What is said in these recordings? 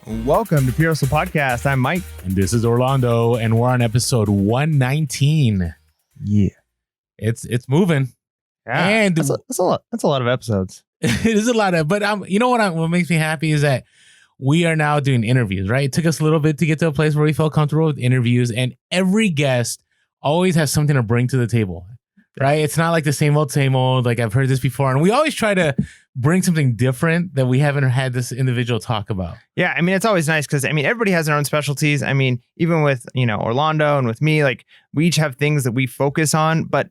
Welcome to Pure Hustle Podcast. I'm Mike. And this is Orlando, and we're on episode 119. Yeah. It's moving. Yeah. And that's a lot. That's a lot of episodes. It is a lot of, but you know what makes me happy is that we are now doing interviews, right? It took us a little bit to get to a place where we felt comfortable with interviews, and every guest always has something to bring to the table, right? It's not like the same old, like I've heard this before. And we always try to bring something different that we haven't had this individual talk about. Yeah. I mean, it's always nice because, everybody has their own specialties. I mean, even with, Orlando and with me, like we each have things that we focus on. But,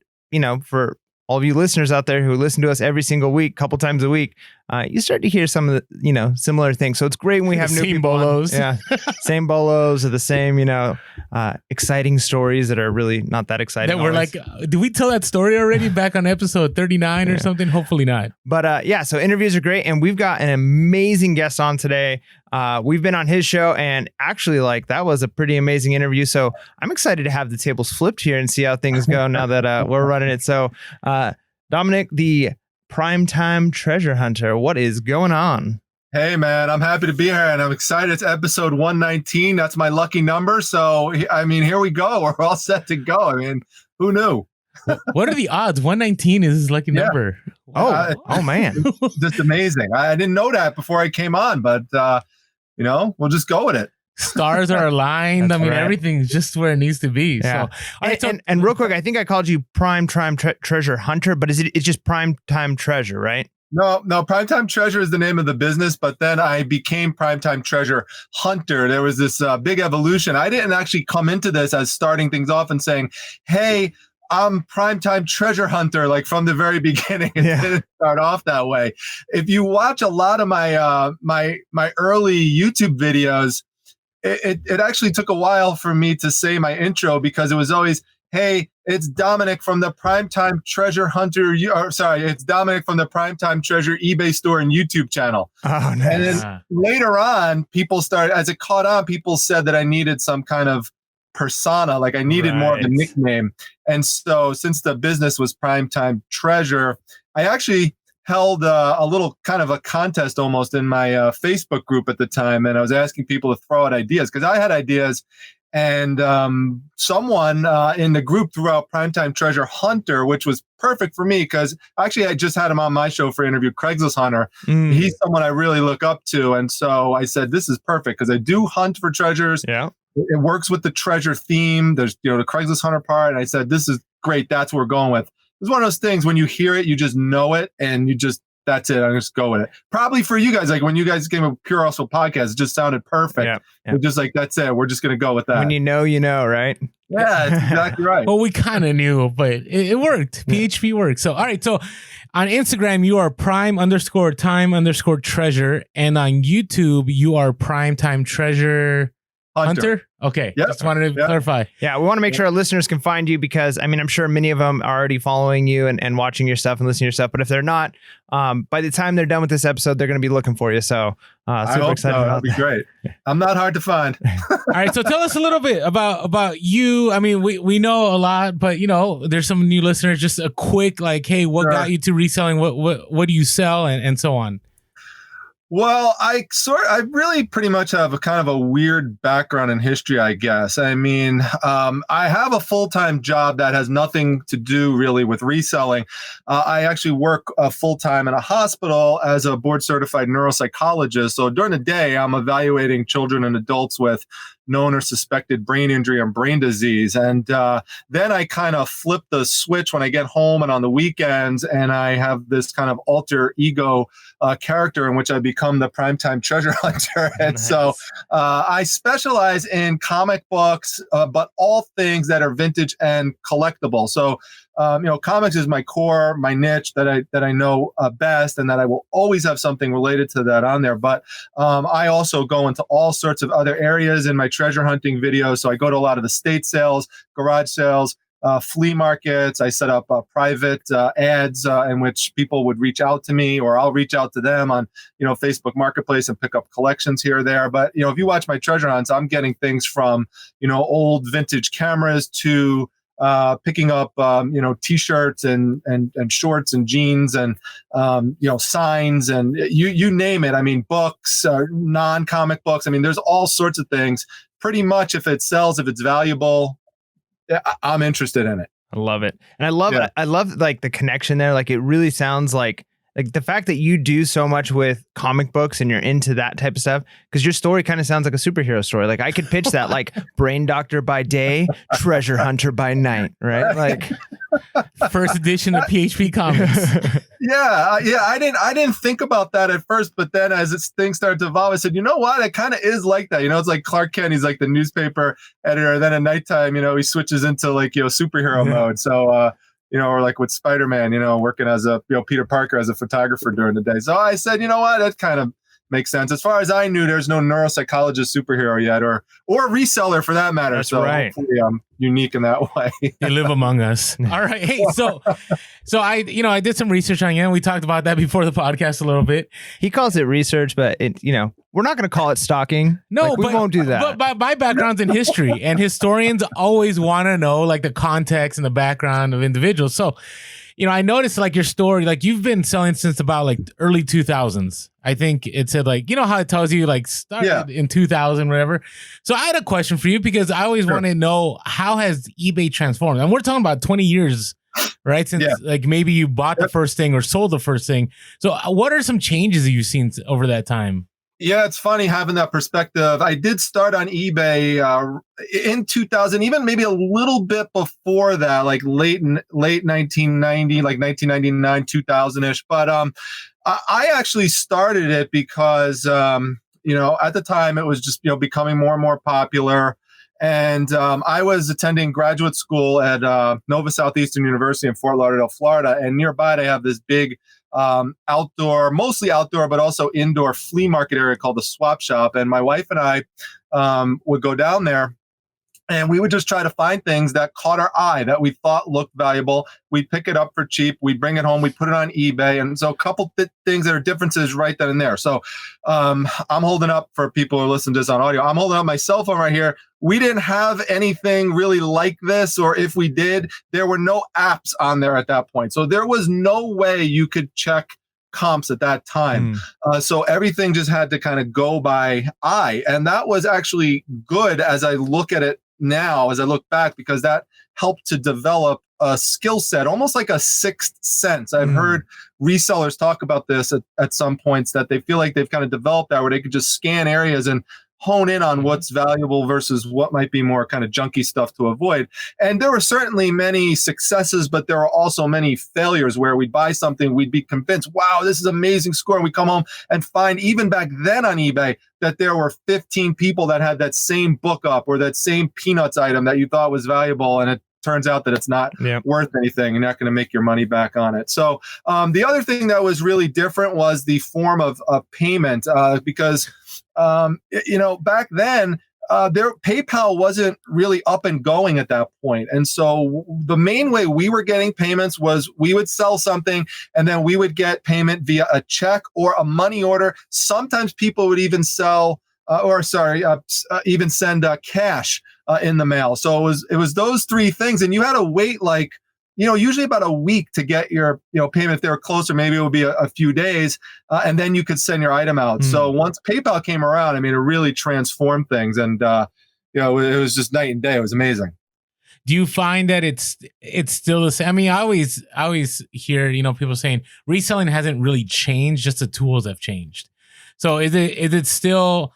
for all of you listeners out there who listen to us every single week, couple times a week, you start to hear some of the, similar things. So it's great when we have new people bolos. Yeah. Same bolos or the same, exciting stories that are really not that exciting. That we're like, did we tell that story already back on episode 39 or something? Hopefully not. But so interviews are great. And we've got an amazing guest on today. We've been on his show, and actually that was a pretty amazing interview. So I'm excited to have the tables flipped here and see how things go now that we're running it. So Dominic, the primetime treasure hunter, what is going on? Hey, man, I'm happy to be here, and I'm excited. It's episode 119. That's my lucky number. So, here we go. We're all set to go. Who knew? What are the odds? 119 is his lucky number. Oh, man. Just amazing. I didn't know that before I came on, but, we'll just go with it. Stars are aligned. That's right. Everything's just where it needs to be. Yeah. So, and real quick, I think I called you Primetime Treasure Hunter, but it's just Primetime Treasure, right? No, Primetime Treasure is the name of the business, but then I became Primetime Treasure Hunter. There was this big evolution. I didn't actually come into this as starting things off and saying, hey, I'm Primetime Treasure Hunter, like from the very beginning. It didn't start off that way. If you watch a lot of my my early YouTube videos, it actually took a while for me to say my intro because it was always, hey, it's Dominic from the Primetime Treasure Hunter. It's Dominic from the Primetime Treasure eBay store and YouTube channel. Oh, nice. And then later on, as it caught on, people said that I needed some kind of persona, like I needed more of a nickname. And so since the business was Primetime Treasure, I actually held a little kind of a contest almost in my Facebook group at the time. And I was asking people to throw out ideas because I had ideas. And someone in the group threw out Primetime Treasure Hunter, which was perfect for me because actually I just had him on my show for interview, Craigslist Hunter. He's someone I really look up to. And so I said, this is perfect because I do hunt for treasures. Yeah. It works with the treasure theme. There's, the Craigslist Hunter part. And I said, this is great. That's what we're going with. It's one of those things when you hear it, you just know it and that's it. I'm just go with it. Probably for you guys, like when you guys came up with Pure Hustle Podcast, it just sounded perfect. Yeah. We're just like, that's it. We're just going to go with that. When you know, right? Yeah, that's exactly right. Well, we kind of knew, but it worked. PHP worked. So, all right. So on Instagram, you are prime_time_treasure. And on YouTube, you are Primetime Treasure Hunter? Okay. Yep. Just wanted to clarify. Yeah. We want to make sure our listeners can find you because, I'm sure many of them are already following you and watching your stuff and listening to your stuff. But if they're not, by the time they're done with this episode, they're going to be looking for you. So super excited about that. That'd be great. I'm not hard to find. All right. So tell us a little bit about you. We know a lot, but, there's some new listeners. Just a quick, like, hey, what got you to reselling? What do you sell and so on? Well, I really pretty much have a kind of a weird background in history, I guess. I have a full-time job that has nothing to do really with reselling. I actually work full-time in a hospital as a board-certified neuropsychologist. So during the day, I'm evaluating children and adults with known or suspected brain injury and brain disease. And then I kind of flip the switch when I get home and on the weekends, and I have this kind of alter ego character in which I become the Primetime Treasure Hunter. And so I specialize in comic books, but all things that are vintage and collectible. So comics is my core, my niche that I know best, and that I will always have something related to that on there. But I also go into all sorts of other areas in my treasure hunting videos. So I go to a lot of estate sales, garage sales, flea markets. I set up private ads in which people would reach out to me, or I'll reach out to them on, Facebook Marketplace and pick up collections here or there. But, if you watch my treasure hunts, I'm getting things from, old vintage cameras to picking up, t-shirts and shorts and jeans and, signs and you name it. I mean, books, non-comic books. I mean, there's all sorts of things. Pretty much if it sells, if it's valuable, I'm interested in it. I love it. And I love like the connection there. Like it really sounds like the fact that you do so much with comic books and you're into that type of stuff, because your story kind of sounds like a superhero story. Like I could pitch that like brain doctor by day, treasure hunter by night, right? Like first edition of PHP Comics. Yeah. I didn't think about that at first, but then as things started to evolve, I said, you know what? It kind of is like that. It's like Clark Kent. He's like the newspaper editor. And then at nighttime, he switches into like, superhero mode. So, or like with Spider-Man, working as Peter Parker as a photographer during the day. So I said, you know what? That kind of makes sense. As far as I knew, there's no neuropsychologist superhero yet, or reseller for that matter. That's so right. Hopefully I'm unique in that way. You live among us. All right. Hey, so I did some research on you, and we talked about that before the podcast a little bit. He calls it research, but we're not going to call it stalking. No, we won't do that. But my background's in history, and historians always want to know like the context and the background of individuals. So, I noticed like your story, like you've been selling since about like early 2000s. I think it said like, how it tells you like started in 2000, whatever. So I had a question for you because I always want to know, how has eBay transformed? And we're talking about 20 years, right? Since like maybe you bought the first thing or sold the first thing. So what are some changes that you've seen over that time? Yeah, it's funny having that perspective. I did start on eBay in 2000, even maybe a little bit before that, like late 1990, like 1999, 2000-ish. But I actually started it because, at the time it was just, becoming more and more popular. And I was attending graduate school at Nova Southeastern University in Fort Lauderdale, Florida. And nearby they have this big mostly outdoor, but also indoor flea market area called the Swap Shop. And my wife and I would go down there and we would just try to find things that caught our eye that we thought looked valuable. We'd pick it up for cheap. We'd bring it home. We'd put it on eBay. And so a couple things that are differences right then and there. So I'm holding up, for people who listen to this on audio, I'm holding up my cell phone right here. We didn't have anything really like this, or if we did, there were no apps on there at that point. So there was no way you could check comps at that time. So everything just had to kind of go by eye. And that was actually good as I look at it now, as I look back, because that helped to develop a skill set, almost like a sixth sense. I've heard resellers talk about this at some points, that they feel like they've kind of developed that, where they could just scan areas and hone in on what's valuable versus what might be more kind of junky stuff to avoid. And there were certainly many successes, but there were also many failures where we'd buy something, we'd be convinced, wow, this is an amazing score. And we come home and find, even back then on eBay, that there were 15 people that had that same book up or that same Peanuts item that you thought was valuable. And it turns out that it's not worth anything. You're not going to make your money back on it. So the other thing that was really different was the form of payment, because back then, PayPal wasn't really up and going at that point. And so the main way we were getting payments was we would sell something and then we would get payment via a check or a money order. Sometimes people would even even send cash in the mail. So it was those three things. And you had to wait usually about a week to get your, payment. If they were closer, maybe it would be a few days, and then you could send your item out. So once PayPal came around, it really transformed things, and it was just night and day. It was amazing. Do you find that it's still the same? I always hear, people saying reselling hasn't really changed, just the tools have changed. So is it still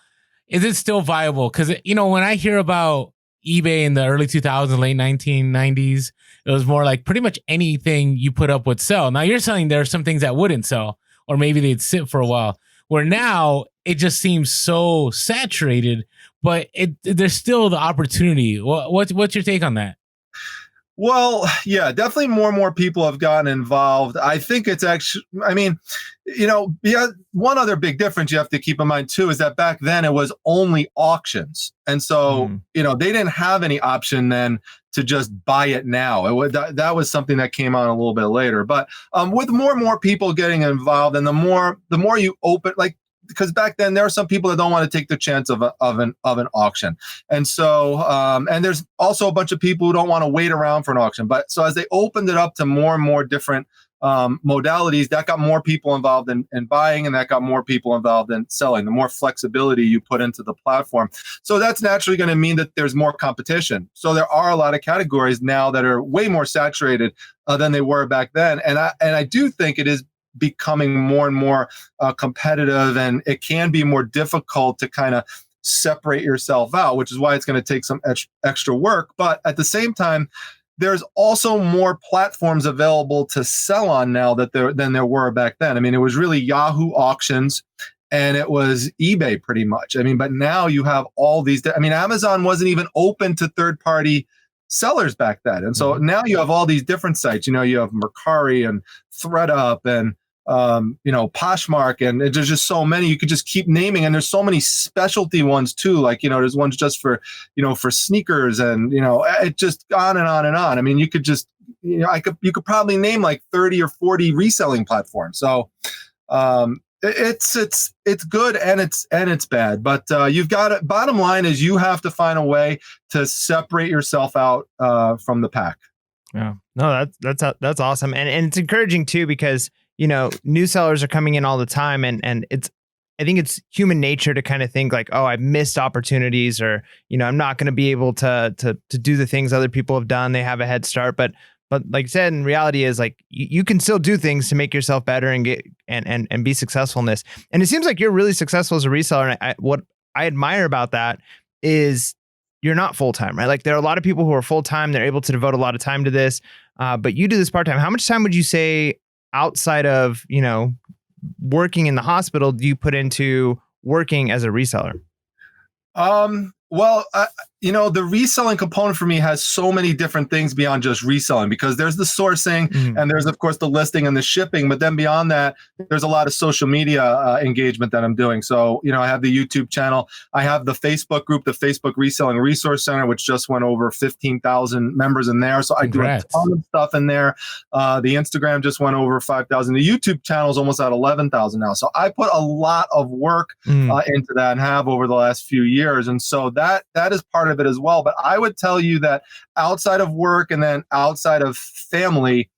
viable? Because when I hear about eBay in the early 2000s, late 1990s, it was more like pretty much anything you put up would sell. Now you're saying there are some things that wouldn't sell, or maybe they'd sit for a while, where now it just seems so saturated, but there's still the opportunity. What's your take on that? Well, yeah, definitely more and more people have gotten involved. I think it's actually, one other big difference you have to keep in mind too, is that back then it was only auctions. And so, they didn't have any option then to just buy it now. That was something that came on a little bit later. But with more and more people getting involved, and the more you open, like because back then there are some people that don't want to take the chance of an auction. And so, and there's also a bunch of people who don't want to wait around for an auction. But so as they opened it up to more and more different modalities, that got more people involved in buying, and that got more people involved in selling. The more flexibility you put into the platform, so that's naturally going to mean that there's more competition. So there are a lot of categories now that are way more saturated than they were back then, and I do think it is becoming more and more competitive, and it can be more difficult to kind of separate yourself out, which is why it's going to take some extra work. But at the same time, there's also more platforms available to sell on now than there were back then. I mean, it was really Yahoo auctions and it was eBay pretty much. I mean, but now you have all these. I mean, Amazon wasn't even open to third-party sellers back then. And so now you have all these different sites. You know, you have Mercari and ThreadUp and Poshmark, and there's just so many. You could just keep naming, and there's so many specialty ones too. Like, there's ones just for sneakers, and it just on and on and on. I mean, you could just, you could probably name like 30 or 40 reselling platforms. So it's good and it's bad, but you've got to, bottom line is you have to find a way to separate yourself out from the pack. Yeah, no, that's awesome, and it's encouraging too, because new sellers are coming in all the time, and I think it's human nature to kind of think like, oh, I've missed opportunities, or I'm not going to be able to do the things other people have done. They have a head start, but like I said, in reality is like you can still do things to make yourself better and get and be successful in this. And it seems like you're really successful as a reseller. And what I admire about that is you're not full time, right? Like there are a lot of people who are full time. They're able to devote a lot of time to this, but you do this part time. How much time would you say, outside of, working in the hospital, do you put into working as a reseller? Well, the reselling component for me has so many different things beyond just reselling, because there's the sourcing and there's, of course, the listing and the shipping. But then beyond that, there's a lot of social media engagement that I'm doing. So, I have the YouTube channel. I have the Facebook group, the Facebook Reselling Resource Center, which just went over 15,000 members in there. So I do a ton of stuff in there. The Instagram just went over 5,000. The YouTube channel is almost at 11,000 now. So I put a lot of work into that and have over the last few years. And so that is part of it as well. But I would tell you that outside of work and then outside of family,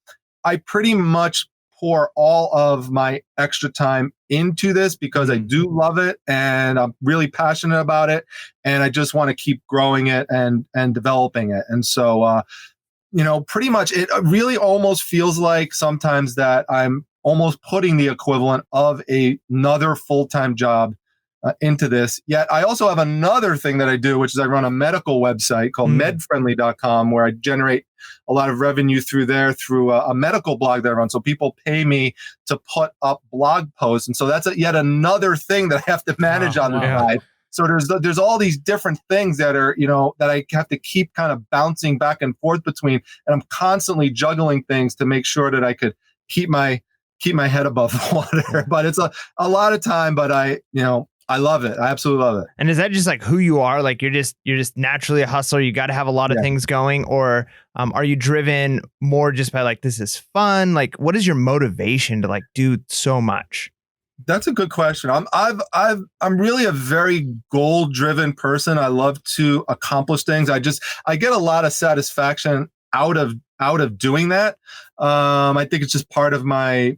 I pretty much pour all of my extra time into this because I do love it and I'm really passionate about it, and I just want to keep growing it and developing it. And so pretty much it really almost feels like sometimes that I'm almost putting the equivalent of another full-time job into this. Yet I also have another thing that I do, which is I run a medical website called medfriendly.com, where I generate a lot of revenue through a medical blog that I run. So people pay me to put up blog posts. And so that's yet another thing that I have to manage on the side. So there's all these different things that are, that I have to keep kind of bouncing back and forth between. And I'm constantly juggling things to make sure that I could keep my head above the water. But it's a lot of time, but I love it. I absolutely love it. And is that just like who you are? Like you're just naturally a hustler. You got to have a lot of things going, or are you driven more just by like, this is fun? Like, what is your motivation to like do so much? That's a good question. I'm really a very goal-driven person. I love to accomplish things. I get a lot of satisfaction out of doing that. I think it's just part of my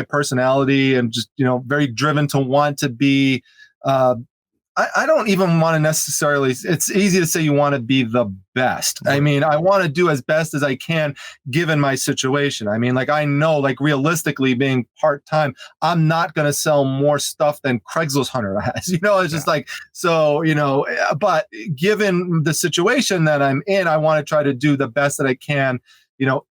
personality, and just very driven to want to be. I don't even want to necessarily, it's easy to say you want to be the best. I mean, I want to do as best as I can given my situation. I mean, like, I know, like, realistically, being part-time, I'm not going to sell more stuff than Craigslist Hunter has, it's just like, so, but given the situation that I'm in, I want to try to do the best that I can,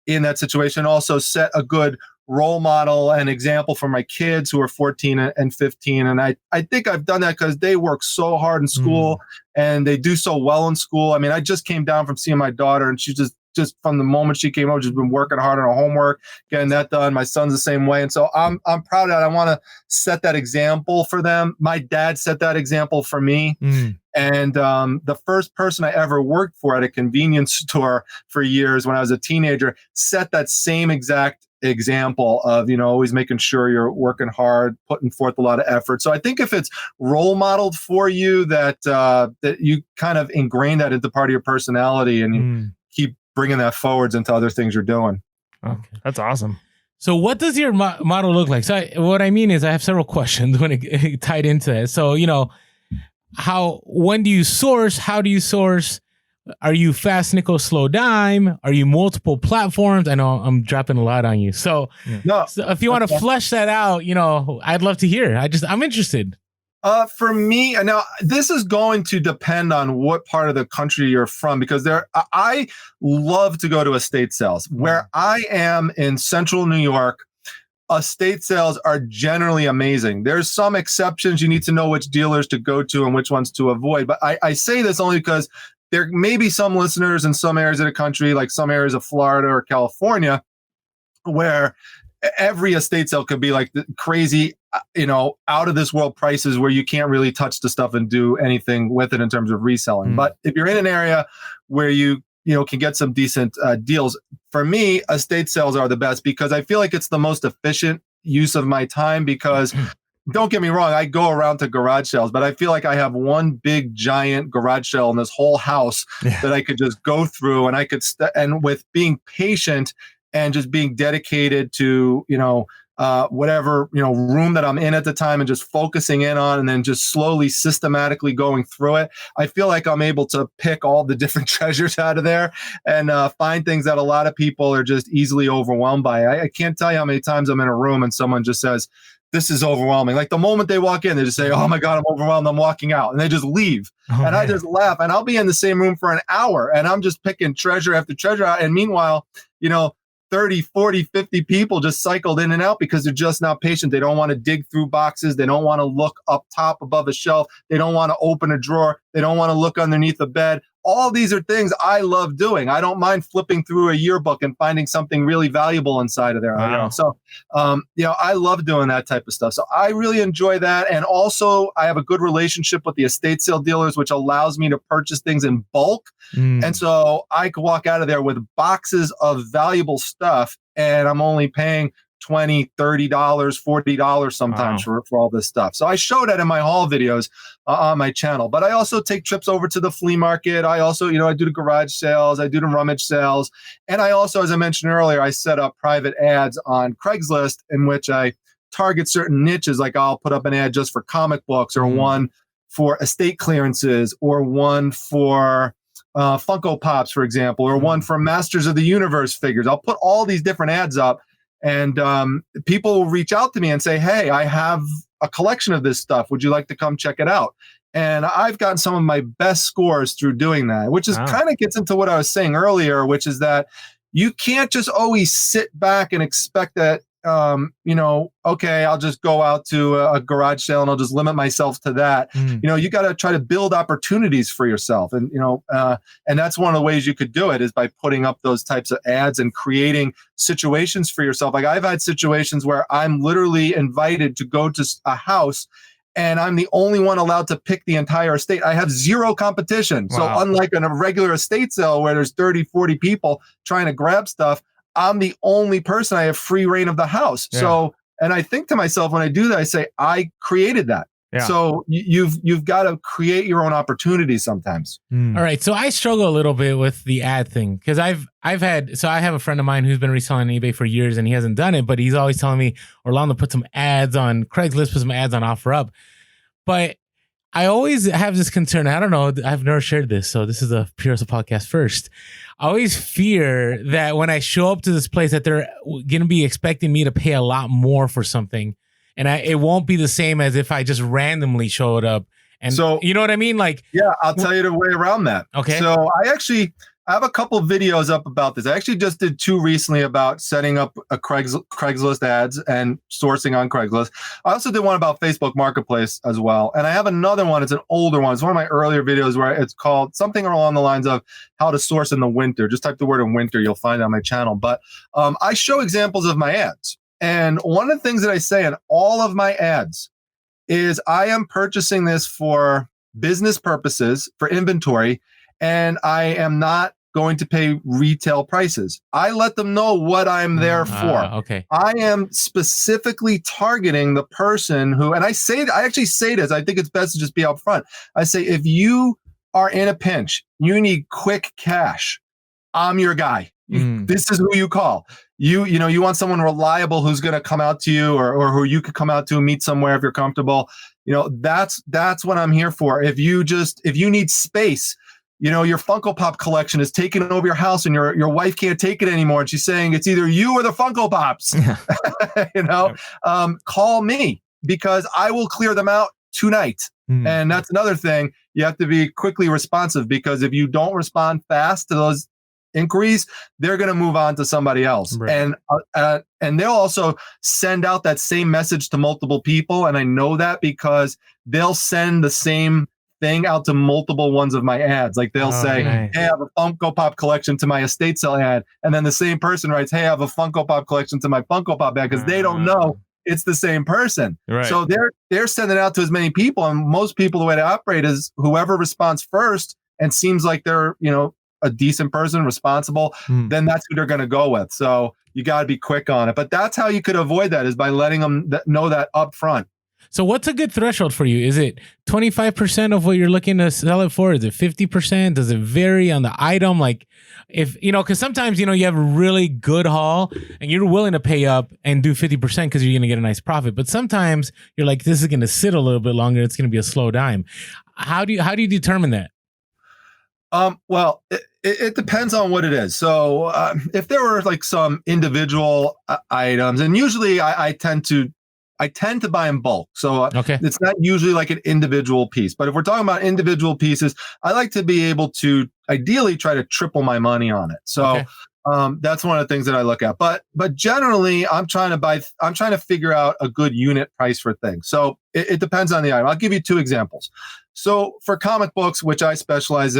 in that situation. Also set a good role model and example for my kids who are 14 and 15. And I think I've done that because they work so hard in school and they do so well in school. I mean, I just came down from seeing my daughter, and she just from the moment she came over, just been working hard on her homework, getting that done. My son's the same way. And so I'm proud of that. I want to set that example for them. My dad set that example for me. And the first person I ever worked for at a convenience store for years when I was a teenager set that same exact example of, always making sure you're working hard, putting forth a lot of effort. So I think if it's role modeled for you, that you kind of ingrain that into part of your personality, and you keep bringing that forwards into other things you're doing. Okay, that's awesome. So what does your model look like? So what I mean is I have several questions when it tied into it. So, when do you source? How do you source? Are you fast nickel, slow dime? Are you multiple platforms? I know I'm dropping a lot on you. So, so if you want to flesh that out, I'd love to hear. I'm interested. For me, now this is going to depend on what part of the country you're from, because I love to go to estate sales. Where I am in central New York, estate sales are generally amazing. There's some exceptions. You need to know which dealers to go to and which ones to avoid. But I say this only because there may be some listeners in some areas of the country, like some areas of Florida or California, where every estate sale could be like the crazy, out of this world prices where you can't really touch the stuff and do anything with it in terms of reselling. But if you're in an area where you can get some decent deals, for me, estate sales are the best, because I feel like it's the most efficient use of my time. Because don't get me wrong, I go around to garage sales, but I feel like I have one big giant garage sale in this whole house that I could just go through, and I could and with being patient and just being dedicated to, whatever, room that I'm in at the time, and just focusing in on, and then just slowly, systematically going through it, I feel like I'm able to pick all the different treasures out of there and find things that a lot of people are just easily overwhelmed by. I can't tell you how many times I'm in a room and someone just says, "This is overwhelming." Like the moment they walk in, they just say, "Oh my God, I'm overwhelmed, I'm walking out." And they just leave. And I just laugh. And I'll be in the same room for an hour, and I'm just picking treasure after treasure out. And meanwhile, 30, 40, 50 people just cycled in and out because they're just not patient. They don't want to dig through boxes. They don't want to look up top above a shelf. They don't want to open a drawer. They don't want to look underneath a bed. All these are things I love doing. I don't mind flipping through a yearbook and finding something really valuable inside of there. Wow. So, I love doing that type of stuff. So I really enjoy that. And also I have a good relationship with the estate sale dealers, which allows me to purchase things in bulk. And so I could walk out of there with boxes of valuable stuff, and I'm only paying $20, $30, $40 sometimes for all this stuff. So I show that in my haul videos on my channel. But I also take trips over to the flea market. I also, I do the garage sales. I do the rummage sales. And I also, as I mentioned earlier, I set up private ads on Craigslist in which I target certain niches. Like I'll put up an ad just for comic books, or one for estate clearances, or one for Funko Pops, for example, or one for Masters of the Universe figures. I'll put all these different ads up. And people will reach out to me and say, "Hey, I have a collection of this stuff. Would you like to come check it out?" And I've gotten some of my best scores through doing that, which is kind of gets into what I was saying earlier, which is that you can't just always sit back and expect that, okay, I'll just go out to a garage sale and I'll just limit myself to that. You got to try to build opportunities for yourself. And, and that's one of the ways you could do it, is by putting up those types of ads and creating situations for yourself. Like I've had situations where I'm literally invited to go to a house and I'm the only one allowed to pick the entire estate. I have zero competition. Wow. So unlike in a regular estate sale where there's 30, 40 people trying to grab stuff, I'm the only person. I have free reign of the house. Yeah. So, and I think to myself when I do that, I say, I created that. Yeah. So you've got to create your own opportunities sometimes. All right. So I struggle a little bit with the ad thing, because I have a friend of mine who's been reselling on eBay for years and he hasn't done it, but he's always telling me, Orlando, put some ads on Craigslist, put some ads on OfferUp. But I always have this concern. I don't know. I've never shared this. So this is a Pure Hustle podcast first. I always fear that when I show up to this place that they're going to be expecting me to pay a lot more for something. And it won't be the same as if I just randomly showed up. And so, you know what I mean? Like, yeah, I'll tell you the way around that. Okay. So I have a couple of videos up about this. I actually just did 2 recently about setting up a Craigslist ads and sourcing on Craigslist. I also did one about Facebook Marketplace as well. And I have another one. It's an older one. It's one of my earlier videos where it's called something along the lines of how to source in the winter. Just type the word in winter. You'll find it on my channel. But I show examples of my ads. And one of the things that I say in all of my ads is I am purchasing this for business purposes for inventory, and I am not going to pay retail prices. I let them know what I'm there for. Okay. I am specifically targeting the person who, and I actually say this, I think it's best to just be upfront. I say, if you are in a pinch, you need quick cash, I'm your guy. This is who you call. You want someone reliable who's going to come out to you, or who you could come out to, meet somewhere if you're comfortable. That's what I'm here for. If you need space, your Funko Pop collection is taking over your house and your wife can't take it anymore, and she's saying it's either you or the Funko Pops. Call me, because I will clear them out tonight. And that's another thing. You have to be quickly responsive, because if you don't respond fast to those inquiries, they're going to move on to somebody else. Right. And they'll also send out that same message to multiple people. And I know that because they'll send the same thing out to multiple ones of my ads. Like they'll say, nice. Hey, I have a Funko Pop collection to my estate sale ad. And then the same person writes, hey, I have a Funko Pop collection to my Funko Pop ad, because they don't know it's the same person. Right. So they're sending it out to as many people. And most people, the way they operate is whoever responds first and seems like they're, a decent person, responsible, then that's who they're going to go with. So you got to be quick on it. But that's how you could avoid that, is by letting them know that up front. So what's a good threshold for you? Is it 25% of what you're looking to sell it for? Is it 50%? Does it vary on the item? Like, if, because sometimes, you have a really good haul and you're willing to pay up and do 50% because you're going to get a nice profit. But sometimes you're like, this is going to sit a little bit longer. It's going to be a slow dime. How do you determine that? Well, it depends on what it is. So if there were like some individual items, and usually I tend to buy in bulk. So it's not usually like an individual piece. But if we're talking about individual pieces, I like to be able to ideally try to triple my money on it. So that's one of the things that I look at. But generally, I'm trying to figure out a good unit price for things. So it depends on the item. I'll give you two examples. So for comic books, which I specialize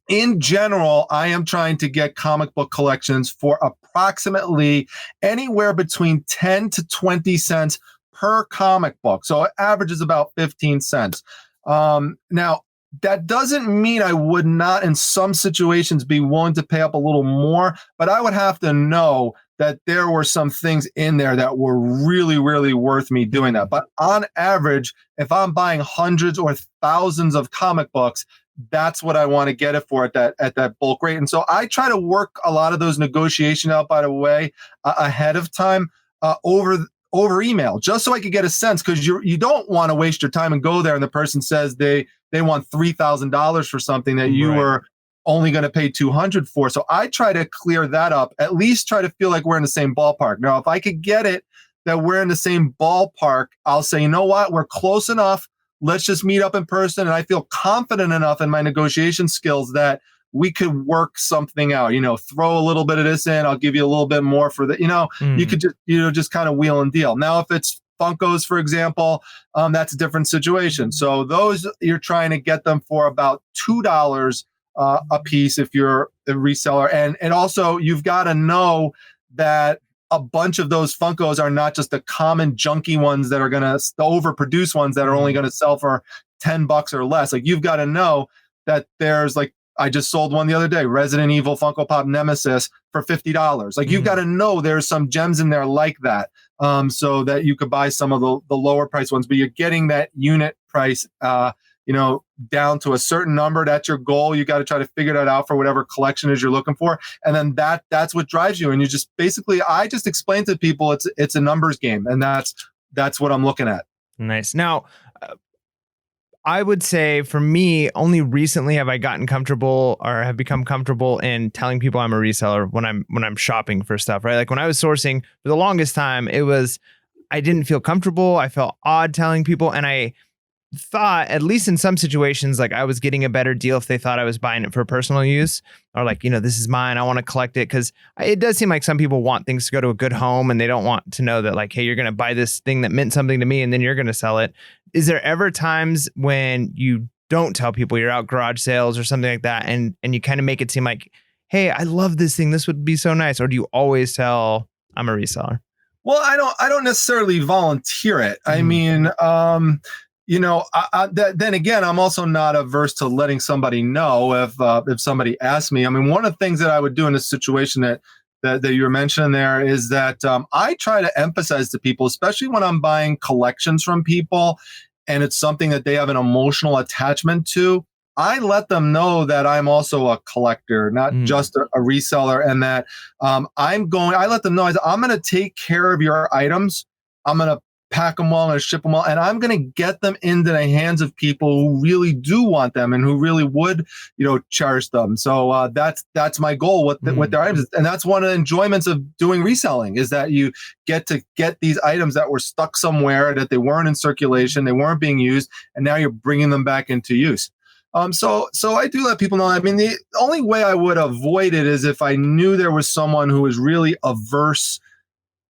in general, I am trying to get comic book collections for approximately anywhere between 10 to 20 cents per comic book. So it averages about 15 cents. Now, that doesn't mean I would not, in some situations, be willing to pay up a little more, but I would have to know that there were some things in there that were really, really worth me doing that. But on average, if I'm buying hundreds or thousands of comic books, that's what I want to get it for at that bulk rate. And so I try to work a lot of those negotiations out, by the way, ahead of time over email, just so I could get a sense, because you don't want to waste your time and go there and the person says they want $3,000 for something that you were only going to pay $200 for. So I try to clear that up, at least try to feel like we're in the same ballpark. Now, if I could get it that we're in the same ballpark, I'll say, you know what, we're close enough. Let's just meet up in person. And I feel confident enough in my negotiation skills that we could work something out, throw a little bit of this in. I'll give you a little bit more for that. You could just kind of wheel and deal. Now, if it's Funkos, for example, that's a different situation. So those, you're trying to get them for about $2 a piece if you're a reseller. And also you've got to know that a bunch of those Funkos are not just the common junky ones that are going to overproduce ones that are only going to sell for $10 or less. Like, you've got to know that there's, like, I just sold one the other day, Resident Evil Funko Pop Nemesis for $50. Like, you've got to know there's some gems in there like that, so that you could buy some of the lower price ones, but you're getting that unit price, down to a certain number. That's your goal. You got to try to figure that out for whatever collection is you're looking for. And then that's what drives you. And you just basically, I just explain to people it's a numbers game. And that's what I'm looking at. Nice. Now, I would say for me, only recently have I gotten comfortable or have become comfortable in telling people I'm a reseller when I'm shopping for stuff, right? Like, when I was sourcing for the longest time, I didn't feel comfortable. I felt odd telling people. And I thought, at least in some situations, like I was getting a better deal if they thought I was buying it for personal use, or like, this is mine, I want to collect it. Because it does seem like some people want things to go to a good home and they don't want to know that, like, hey, you're going to buy this thing that meant something to me and then you're going to sell it. Is there ever times when you don't tell people you're out garage sales or something like that, and you kind of make it seem like, hey, I love this thing, this would be so nice? Or do you always tell I'm a reseller? Well, I don't necessarily volunteer it. I mean, then again, I'm also not averse to letting somebody know if somebody asks me. I mean, one of the things that I would do in this situation that you were mentioning there is that I try to emphasize to people, especially when I'm buying collections from people, and it's something that they have an emotional attachment to. I let them know that I'm also a collector, not just a reseller, and that I let them know I'm going to take care of your items. I'm going to pack them all and ship them all, and I'm going to get them into the hands of people who really do want them and who really would, cherish them. So that's my goal with their items, and that's one of the enjoyments of doing reselling is that you get to get these items that were stuck somewhere, that they weren't in circulation, they weren't being used, and now you're bringing them back into use. So I do let people know. I mean, the only way I would avoid it is if I knew there was someone who was really averse.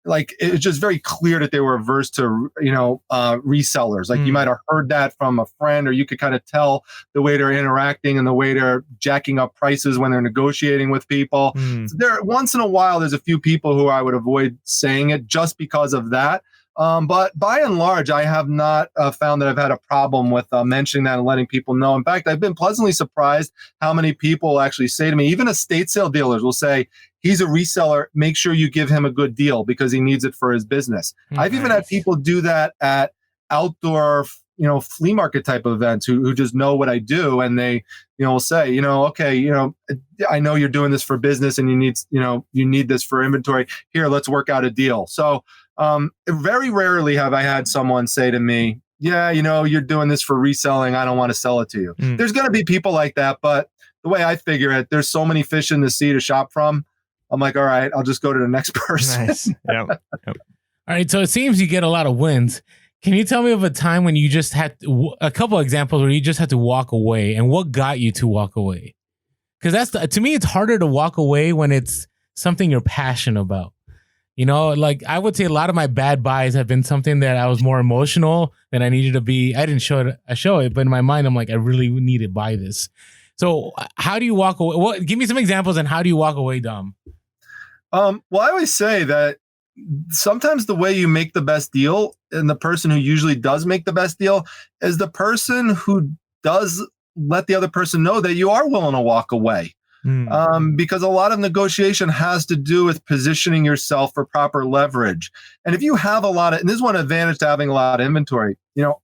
Like it's just very clear that they were averse to, resellers. Like you might have heard that from a friend, or you could kind of tell the way they're interacting and the way they're jacking up prices when they're negotiating with people. So once in a while, there's a few people who I would avoid saying it just because of that. But by and large, I have not found that I've had a problem with mentioning that and letting people know. In fact, I've been pleasantly surprised how many people actually say to me, even estate sale dealers will say, he's a reseller, make sure you give him a good deal because he needs it for his business. I've even had people do that at outdoor, flea market type of events who just know what I do. And they, will say, okay, I know you're doing this for business and you need this for inventory. Here, let's work out a deal. So very rarely have I had someone say to me, yeah, you're doing this for reselling. I don't want to sell it to you. There's going to be people like that. But the way I figure it, there's so many fish in the sea to shop from. I'm like, all right, I'll just go to the next person. Nice. Yep. All right. So it seems you get a lot of wins. Can you tell me of a time when you just had a couple of examples where you just had to walk away, and what got you to walk away? Because to me, it's harder to walk away when it's something you're passionate about. Like I would say a lot of my bad buys have been something that I was more emotional than I needed to be. I didn't show it, but in my mind, I'm like, I really need to buy this. So how do you walk away? Give me some examples and how do you walk away, Dom? Well, I always say that sometimes the way you make the best deal, and the person who usually does make the best deal, is the person who does let the other person know that you are willing to walk away. Because a lot of negotiation has to do with positioning yourself for proper leverage. And if you have and this is one advantage to having a lot of inventory,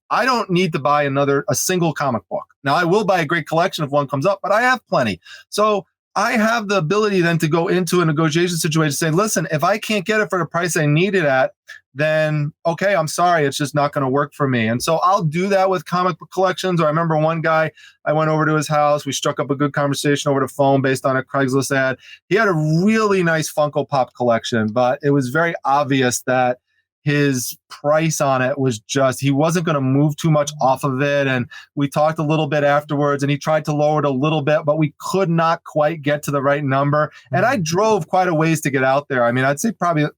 I don't need to buy a single comic book. Now I will buy a great collection if one comes up, but I have plenty. So I have the ability then to go into a negotiation situation saying, listen, if I can't get it for the price I need it at, then okay, I'm sorry, it's just not going to work for me. And so I'll do that with comic book collections. Or I remember one guy, I went over to his house. We struck up a good conversation over the phone based on a Craigslist ad. He had a really nice Funko Pop collection, but it was very obvious that his price on it was he wasn't going to move too much off of it. And we talked a little bit afterwards and he tried to lower it a little bit, but we could not quite get to the right number. And I drove quite a ways to get out there. I mean, I'd say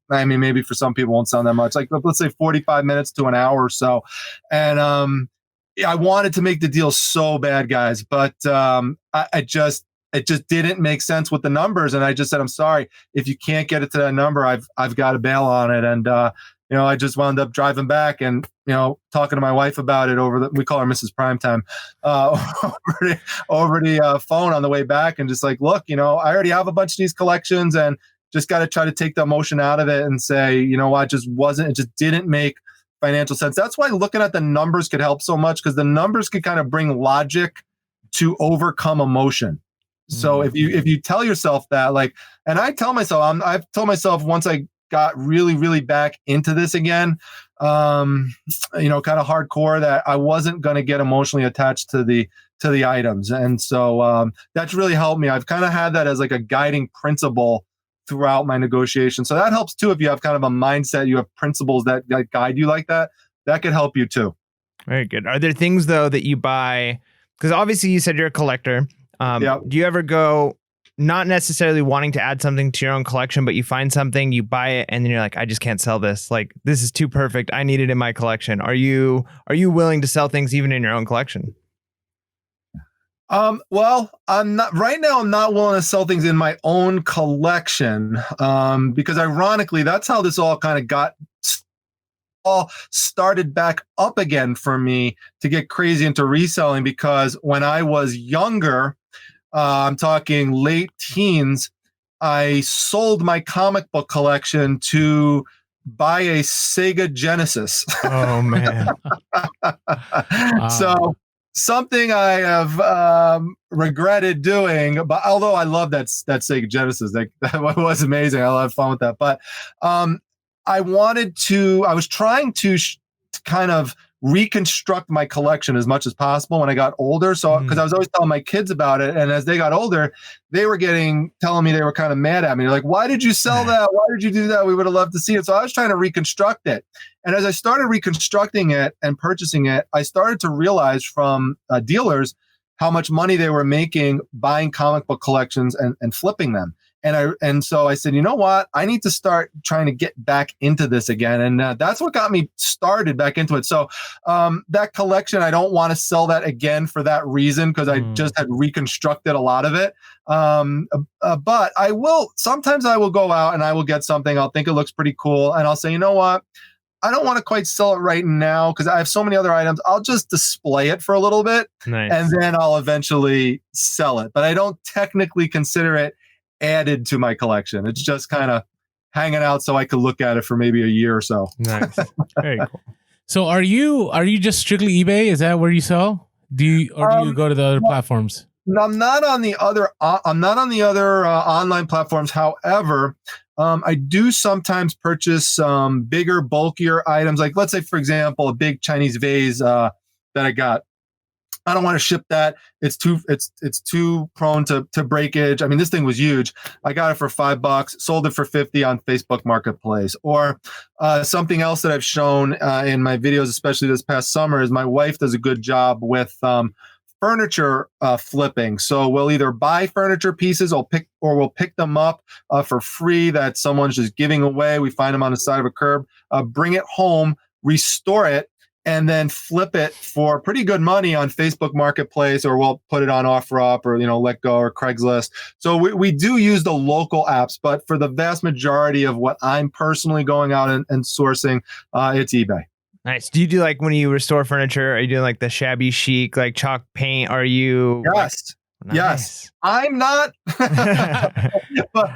maybe for some people it won't sound that much, like let's say 45 minutes to an hour or so. And I wanted to make the deal so bad, guys, but it just didn't make sense with the numbers. And I just said, I'm sorry, if you can't get it to that number, I've got to bail on it. And, I just wound up driving back and, talking to my wife about it we call her Mrs. Primetime, over the phone on the way back, and just like, look, I already have a bunch of these collections and just got to try to take the emotion out of it and say, it just didn't make financial sense. That's why looking at the numbers could help so much, because the numbers could kind of bring logic to overcome emotion. So if you tell yourself that, and I've told myself once I got really, really back into this again, kind of hardcore, that I wasn't going to get emotionally attached to the items. And so that's really helped me. I've kind of had that as like a guiding principle throughout my negotiation. So that helps too. If you have kind of a mindset, you have principles that guide you like that could help you too. Very good. Are there things though that you buy? Because obviously you said you're a collector. Do you ever go not necessarily wanting to add something to your own collection, but you find something, you buy it, and then you're like, I just can't sell this. Like, this is too perfect. I need it in my collection. Are you willing to sell things even in your own collection? Well, I'm not right now. I'm not willing to sell things in my own collection, because ironically, that's how this all kind of got all started back up again for me to get crazy into reselling, because when I was younger, I'm talking late teens, I sold my comic book collection to buy a Sega Genesis. Oh man. So something I have regretted doing, but although I love that Sega Genesis, that was amazing. I had fun with that. But I was trying to kind of reconstruct my collection as much as possible when I got older. So, because I was always telling my kids about it. And as they got older, they were telling me they were kind of mad at me. They're like, why did you sell that? Why did you do that? We would have loved to see it. So I was trying to reconstruct it. And as I started reconstructing it and purchasing it, I started to realize from dealers how much money they were making buying comic book collections and flipping them. And so I said, you know what? I need to start trying to get back into this again. And that's what got me started back into it. So that collection, I don't want to sell that again for that reason, because I just had reconstructed a lot of it. But sometimes I will go out and I will get something. I'll think it looks pretty cool. And I'll say, you know what? I don't want to quite sell it right now because I have so many other items. I'll just display it for a little bit. Nice. And then I'll eventually sell it. But I don't technically consider it added to my collection. It's just kind of hanging out so I could look at it for maybe a year or so. Nice. Very cool. So are you just strictly eBay? Is that where you sell? Do you go to the other platforms? I'm not on the other online platforms. However, I do sometimes purchase bigger, bulkier items. Like, let's say, for example, a big Chinese vase that I got. I don't want to ship that. It's too prone to breakage. I mean, this thing was huge. I got it for $5, sold it for $50 on Facebook Marketplace. Or something else that I've shown in my videos, especially this past summer, is my wife does a good job with furniture flipping. So we'll either buy furniture pieces or we'll pick them up for free that someone's just giving away. We find them on the side of a curb, bring it home, restore it, and then flip it for pretty good money on Facebook Marketplace, or we'll put it on OfferUp or, Let Go or Craigslist. So we do use the local apps, but for the vast majority of what I'm personally going out and sourcing, it's eBay. Nice. Do you do, like, when you restore furniture, are you doing like the shabby chic, like chalk paint? Are you? Yes. Nice. Yes, I'm not. But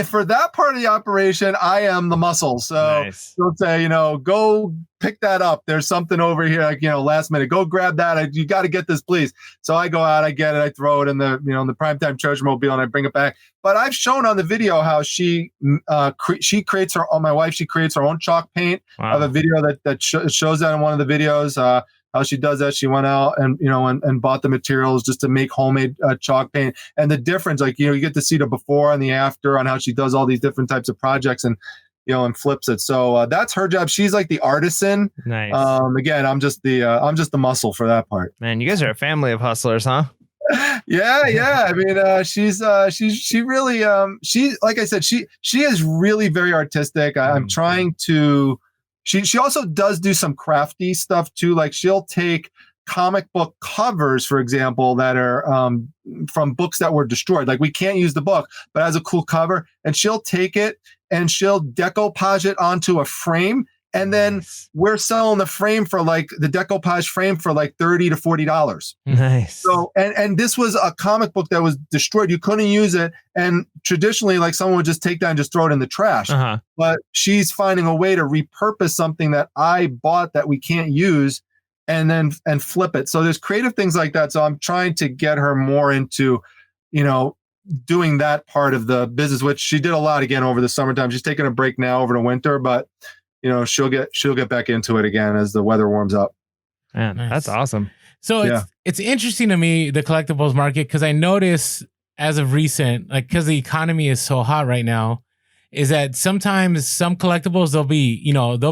for that part of the operation, I am the muscle. So they'll say, go pick that up. There's something over here, like, last minute. Go grab that. You got to get this, please. So I go out, I get it, I throw it in the, in the primetime church mobile, and I bring it back. But I've shown on the video how she creates my wife. She creates her own chalk paint. Wow. I have a video that shows that in one of the videos. How she does that. She went out and, and bought the materials just to make homemade chalk paint. And the difference, like, you get to see the before and the after on how she does all these different types of projects and, and flips it. So that's her job. She's like the artisan. Nice. Again, I'm just the muscle for that part. Man, you guys are a family of hustlers, huh? Yeah. I mean, she really, like I said, she is really very artistic. I'm trying to. She also does do some crafty stuff too. Like, she'll take comic book covers, for example, that are from books that were destroyed. Like, we can't use the book, but it has a cool cover, and she'll take it and she'll decoupage it onto a frame. And then we're selling the frame for, like, the decoupage frame for like $30 to $40. Nice. So, and this was a comic book that was destroyed. You couldn't use it. And traditionally, like, someone would just take that and just throw it in the trash. Uh-huh. But she's finding a way to repurpose something that I bought that we can't use and flip it. So there's creative things like that. So I'm trying to get her more into, doing that part of the business, which she did a lot again over the summertime. She's taking a break now over the winter, but she'll get back into it again as the weather warms up. Man, nice. That's awesome. So it's interesting to me, the collectibles market, because I notice as of recent, like, because the economy is so hot right now, is that sometimes some collectibles, they'll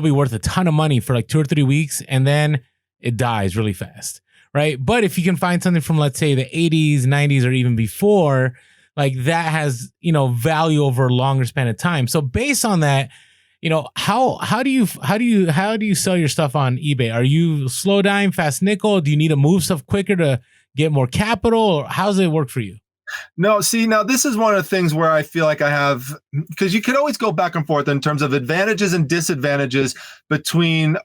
be worth a ton of money for like 2 or 3 weeks, and then it dies really fast, right? But if you can find something from, let's say, the 80s, 90s, or even before, like, that has, value over a longer span of time. So based on that, how do you sell your stuff on eBay? Are you slow dime, fast nickel? Do you need to move stuff quicker to get more capital? Or how does it work for you? No, see, now this is one of the things where I feel like I have, because you can always go back and forth in terms of advantages and disadvantages between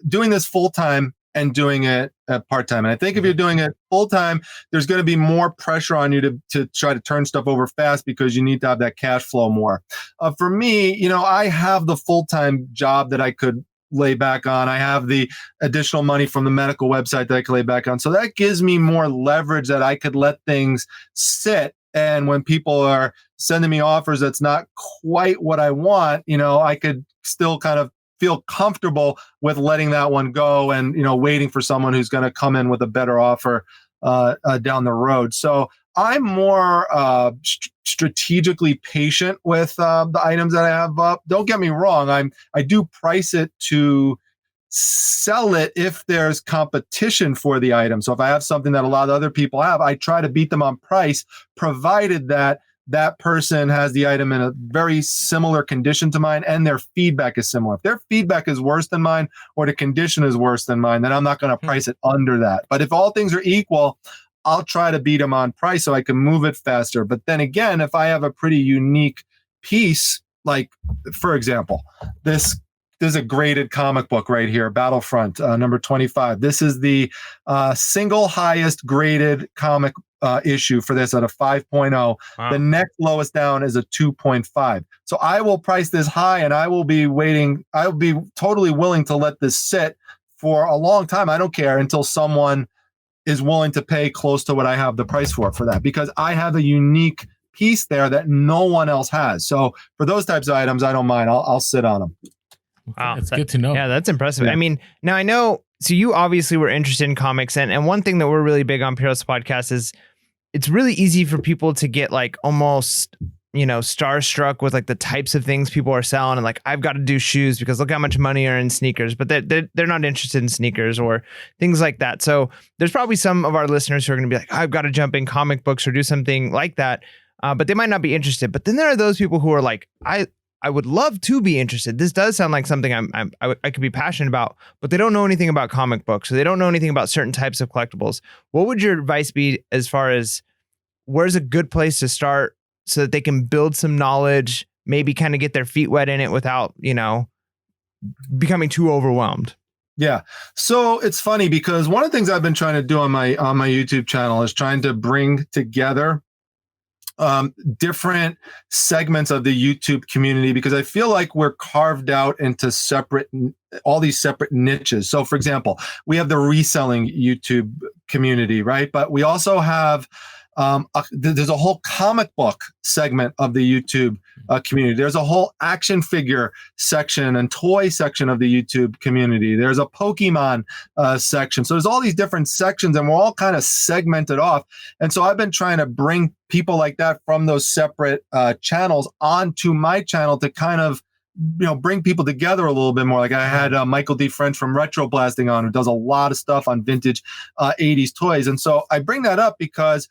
doing this full time and doing it part time. And I think if you're doing it full time, there's going to be more pressure on you to try to turn stuff over fast because you need to have that cash flow more. For me, I have the full time job that I could lay back on. I have the additional money from the medical website that I could lay back on. So that gives me more leverage that I could let things sit. And when people are sending me offers that's not quite what I want, I could still kind of feel comfortable with letting that one go and, waiting for someone who's going to come in with a better offer down the road. So I'm more strategically patient with the items that I have up. Don't get me wrong. I do price it to sell it if there's competition for the item. So if I have something that a lot of other people have, I try to beat them on price, provided that person has the item in a very similar condition to mine and their feedback is similar. If their feedback is worse than mine or the condition is worse than mine, then I'm not going to price it under that. But if all things are equal, I'll try to beat them on price so I can move it faster. But then again, if I have a pretty unique piece, like, for example, this is a graded comic book right here, Battlefront, number 25. This is the single highest graded comic issue for this at a 5.0. Wow. The next lowest down is a 2.5. So I will price this high and I will be waiting. I will be totally willing to let this sit for a long time. I don't care until someone is willing to pay close to what I have the price for that, because I have a unique piece there that no one else has. So for those types of items, I don't mind. I'll sit on them. Wow, that's good to know. Yeah, that's impressive. Yeah. I mean, now I know, so you obviously were interested in comics, and one thing that we're really big on Peerless Podcast is it's really easy for people to get like almost, starstruck with like the types of things people are selling, and like, I've got to do shoes because look how much money are in sneakers, but they're not interested in sneakers or things like that. So there's probably some of our listeners who are going to be like, I've got to jump in comic books or do something like that, but they might not be interested. But then there are those people who are like, I would love to be interested. This does sound like something I could be passionate about, but they don't know anything about comic books, so they don't know anything about certain types of collectibles. What would your advice be as far as where's a good place to start so that they can build some knowledge, maybe kind of get their feet wet in it without, becoming too overwhelmed? Yeah. So it's funny because one of the things I've been trying to do on my YouTube channel is trying to bring together different segments of the YouTube community, because I feel like we're carved out into all these separate niches. So for example, we have the reselling YouTube community, right? But we also have there's a whole comic book segment of the YouTube community. There's a whole action figure section and toy section of the YouTube community. There's a Pokemon section. So there's all these different sections, and we're all kind of segmented off. And so I've been trying to bring people like that from those separate channels onto my channel to kind of bring people together a little bit more. Like I had Michael D. French from Retro Blasting on, who does a lot of stuff on vintage 80s toys. And so I bring that up because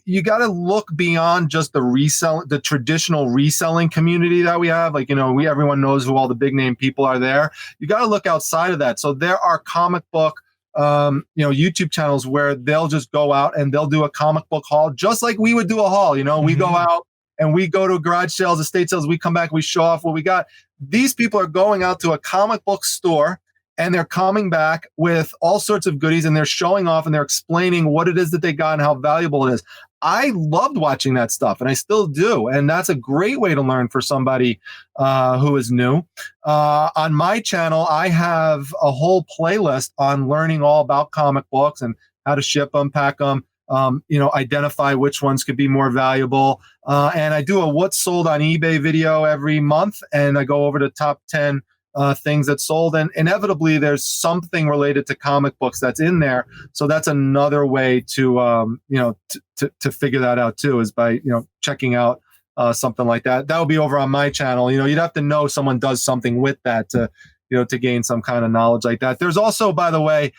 you got to look beyond just the traditional reselling community that we have. Like, everyone knows who all the big name people are there. You got to look outside of that. So there are comic book, YouTube channels where they'll just go out and they'll do a comic book haul, just like we would do a haul. We go out and we go to garage sales, estate sales, we come back, we show off what we got. These people are going out to a comic book store and they're coming back with all sorts of goodies, and they're showing off and they're explaining what it is that they got and how valuable it is. I loved watching that stuff, and I still do. And that's a great way to learn for somebody who is new. On my channel, I have a whole playlist on learning all about comic books and how to ship them, pack them, identify which ones could be more valuable. And I do a what's sold on eBay video every month, and I go over the top 10 things that sold, and inevitably there's something related to comic books that's in there. So that's another way to to figure that out too, is by checking out something like that. That would be over on my channel. You'd have to know someone does something with that to gain some kind of knowledge like that. There's also, by the way,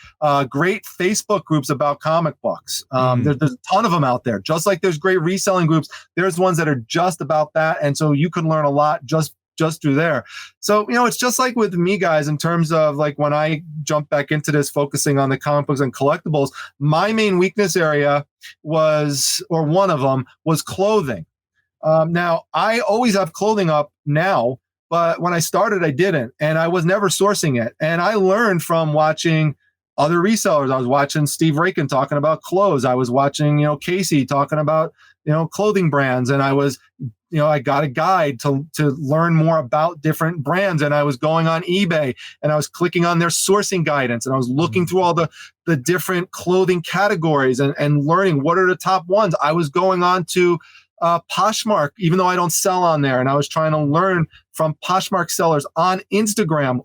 great Facebook groups about comic books. There's a ton of them out there. Just like there's great reselling groups, there's ones that are just about that, and so you can learn a lot just just through there. So, it's just like with me, guys, in terms of like when I jump back into this, focusing on the comic books and collectibles, my main weakness area one of them was clothing. Now, I always have clothing up now, but when I started, I didn't, and I was never sourcing it. And I learned from watching other resellers. I was watching Steve Rakin talking about clothes. I was watching, Casey talking about, clothing brands. And I was, I got a guide to learn more about different brands. And I was going on eBay and I was clicking on their sourcing guidance. And I was looking through all the different clothing categories and learning what are the top ones. I was going on to Poshmark, even though I don't sell on there. And I was trying to learn from Poshmark sellers on Instagram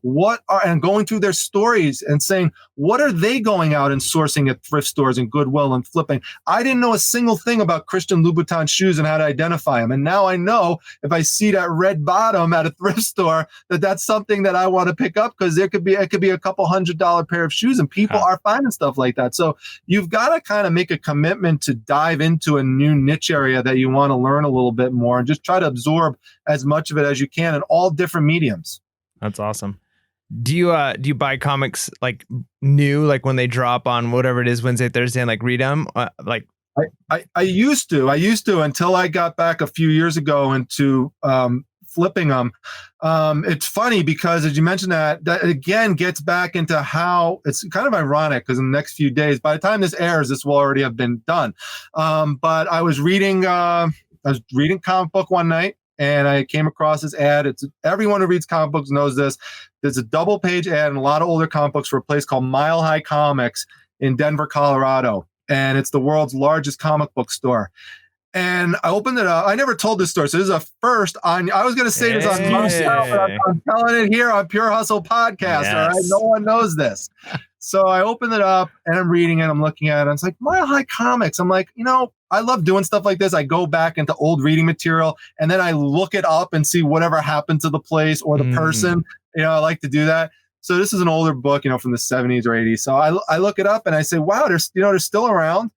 and going through their stories and saying, what are they going out and sourcing at thrift stores and Goodwill and flipping? I didn't know a single thing about Christian Louboutin shoes and how to identify them. And now I know if I see that red bottom at a thrift store, that's something that I want to pick up, because it could be a couple $100 pair of shoes, and people are finding stuff like that. So you've got to kind of make a commitment to dive into a new niche area that you want to learn a little bit more, and just try to absorb as much of it as you can in all different mediums. That's awesome. Do you buy comics like new, like when they drop on whatever it is, Wednesday, Thursday, and like read them? I used to until I got back a few years ago into flipping them. It's funny because, as you mentioned, that again gets back into how it's kind of ironic, because in the next few days, by the time this airs, this will already have been done. But I was reading comic book one night, and I came across this ad. Everyone who reads comic books knows this. There's a double page ad in a lot of older comic books for a place called Mile High Comics in Denver, Colorado. And it's the world's largest comic book store. And I opened it up. I never told this story, so this is a first on. I was going to say this on my show, but I'm telling it here on Pure Hustle Podcast. Yes. All right, no one knows this. So I opened it up and I'm reading it. I'm looking at it. And it's like Mile High Comics. I'm like, I love doing stuff like this. I go back into old reading material and then I look it up and see whatever happened to the place or the person. I like to do that. So this is an older book, from the 70s or 80s. So I look it up and I say, wow, they're still around.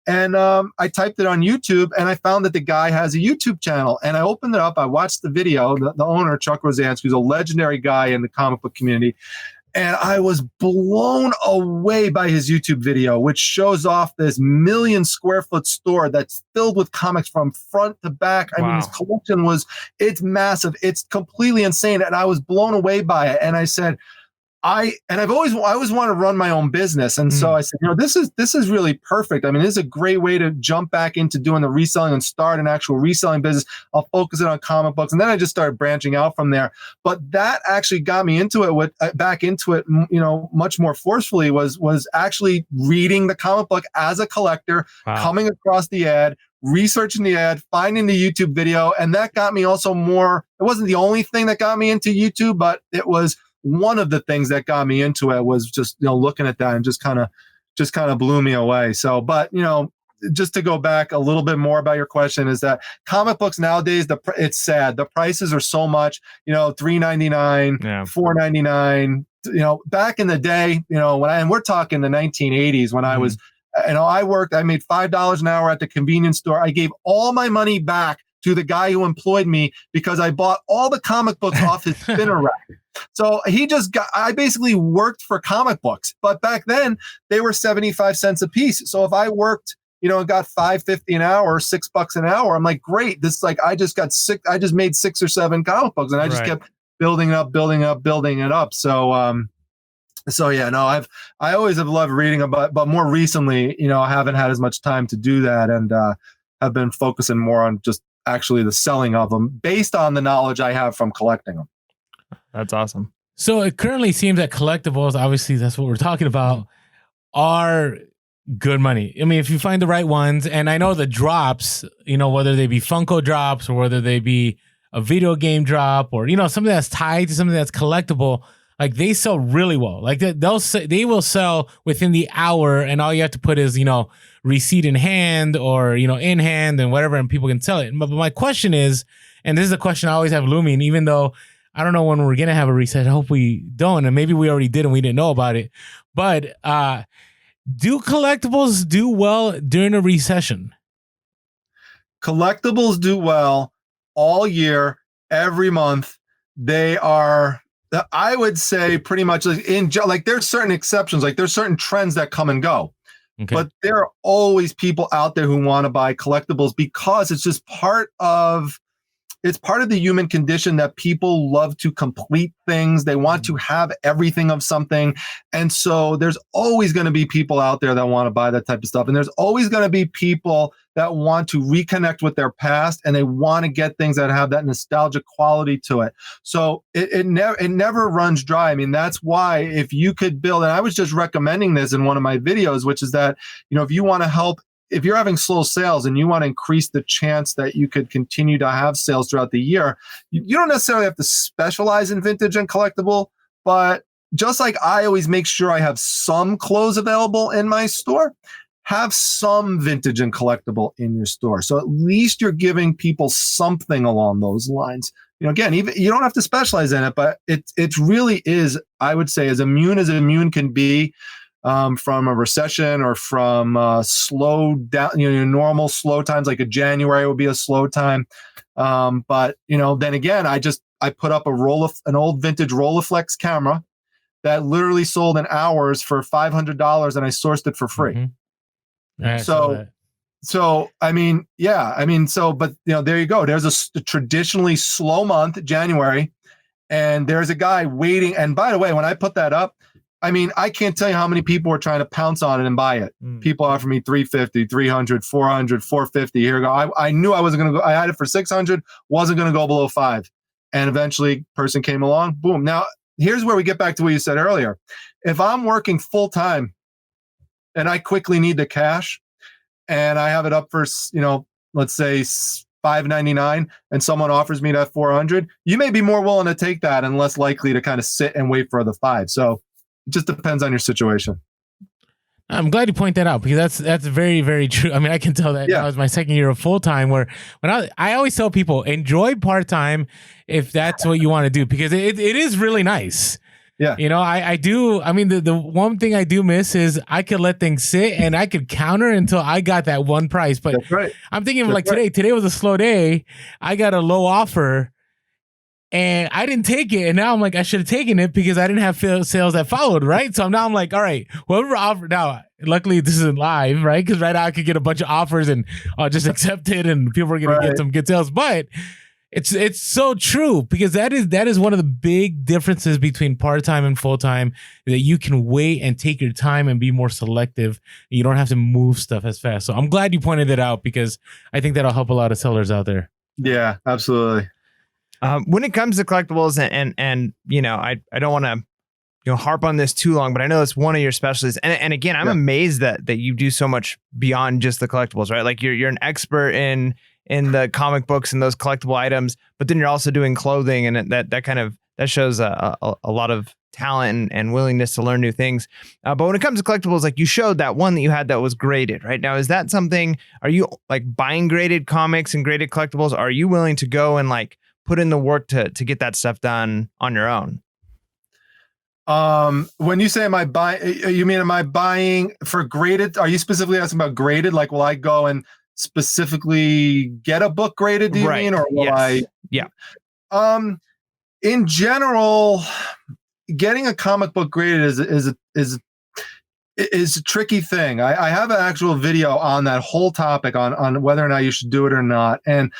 And I typed it on YouTube and I found that the guy has a YouTube channel. And I opened it up. I watched the video. The owner, Chuck Rosansky, who's a legendary guy in the comic book community. And I was blown away by his YouTube video, which shows off this 1 million square foot store that's filled with comics from front to back. I mean, his collection it's massive. It's completely insane. And I was blown away by it. And I said, I always want to run my own business. And so I said, this is really perfect. I mean, this is a great way to jump back into doing the reselling and start an actual reselling business. I'll focus it on comic books. And then I just started branching out from there. But that actually got me into it back into it, much more forcefully was actually reading the comic book as a collector, coming across the ad, researching the ad, finding the YouTube video. And that got me also more. It wasn't the only thing that got me into YouTube, but it was one of the things that got me into it. Was just, looking at that and just kind of blew me away. So, but, just to go back a little bit more about your question, is that comic books nowadays, it's sad. The prices are so much, $3.99, $4.99, back in the day, and we're talking the 1980s when I was, I made $5 an hour at the convenience store. I gave all my money back to the guy who employed me because I bought all the comic books off his spinner rack. So I basically worked for comic books, but back then they were 75 cents a piece. So if I worked, and got $5.50 an hour, or $6 an hour, I'm like, great. This I just made 6 or 7 comic books, and I just kept building it up. So, I always have loved reading about, but more recently, I haven't had as much time to do that, and have been focusing more on just actually the selling of them based on the knowledge I have from collecting them. That's awesome. So it currently seems that collectibles, obviously that's what we're talking about, are good money. I mean, if you find the right ones, and I know the drops, whether they be Funko drops or whether they be a video game drop or, something that's tied to something that's collectible, like they sell really well. Like they will sell within the hour, and all you have to put is, receipt in hand or, in hand and whatever, and people can sell it. But my question is, and this is a question I always have looming, even though I don't know when we're going to have a reset. I hope we don't. And maybe we already did and we didn't know about it. But do collectibles do well during a recession? Collectibles do well all year, every month. they are, I would say, pretty much like there's certain exceptions, like there's certain trends that come and go. Okay. But there are always people out there who want to buy collectibles because it's just part of the human condition that people love to complete things. They want to have everything of something. And so there's always going to be people out there that want to buy that type of stuff. And there's always going to be people that want to reconnect with their past and they want to get things that have that nostalgic quality to it. So it never runs dry. I mean, that's why if you could build, and I was just recommending this in one of my videos, which is that, if you want to help, if you're having slow sales and you want to increase the chance that you could continue to have sales throughout the year, you don't necessarily have to specialize in vintage and collectible, but just like I always make sure I have some clothes available in my store, have some vintage and collectible in your store. So at least you're giving people something along those lines. Again, even you don't have to specialize in it, but it really is, I would say, as immune can be from a recession or from slow down, normal slow times, like a January would be a slow time. But then again, I put up an old vintage Rolleiflex camera that literally sold in hours for $500, and I sourced it for free. Mm-hmm. Yeah, so I mean, but there you go. There's a traditionally slow month, January, and there's a guy waiting. And by the way, when I put that up, I mean, I can't tell you how many people were trying to pounce on it and buy it. People offered me $350, $300, $400, $450. Here we go. I knew I wasn't going to go. I had it for $600, wasn't going to go below $5. And eventually person came along, boom. Now, here's where we get back to what you said earlier. If I'm working full time and I quickly need the cash and I have it up for, let's say $599 and someone offers me that $400, you may be more willing to take that and less likely to kind of sit and wait for the $5. So it just depends on your situation. I'm glad you point that out because that's very, very true. I mean, I can tell that that was my second year of full time where when I always tell people enjoy part time if that's what you want to do, because it is really nice. Yeah. I do. I mean, the one thing I do miss is I could let things sit and I could counter until I got that one price. But that's right. I'm thinking of today was a slow day. I got a low offer and I didn't take it. And now I'm like, I should have taken it because I didn't have sales that followed. Right. So now I'm like, all right, whoever offered now, luckily this isn't live, right? Because right now I could get a bunch of offers and I'll just accept it and people are going to get some good sales. But it's so true because that is one of the big differences between part-time and full-time, that you can wait and take your time and be more selective. You don't have to move stuff as fast. So I'm glad you pointed it out because I think that'll help a lot of sellers out there. Yeah, absolutely. When it comes to collectibles and I don't want to harp on this too long, but I know it's one of your specialties. And again, I'm amazed that you do so much beyond just the collectibles, right? Like you're an expert in the comic books and those collectible items, but then you're also doing clothing, and that shows a lot of talent and willingness to learn new things. But when it comes to collectibles, like you showed that one that you had that was graded, right? Now, is that something, are you like buying graded comics and graded collectibles? Are you willing to go and like put in the work to get that stuff done on your own? When you say am I buying for graded? Are you specifically asking about graded? Like, will I go and specifically get a book graded? Do you mean, or will I? Yeah. In general, getting a comic book graded is a tricky thing. I have an actual video on that whole topic on whether or not you should do it or not. And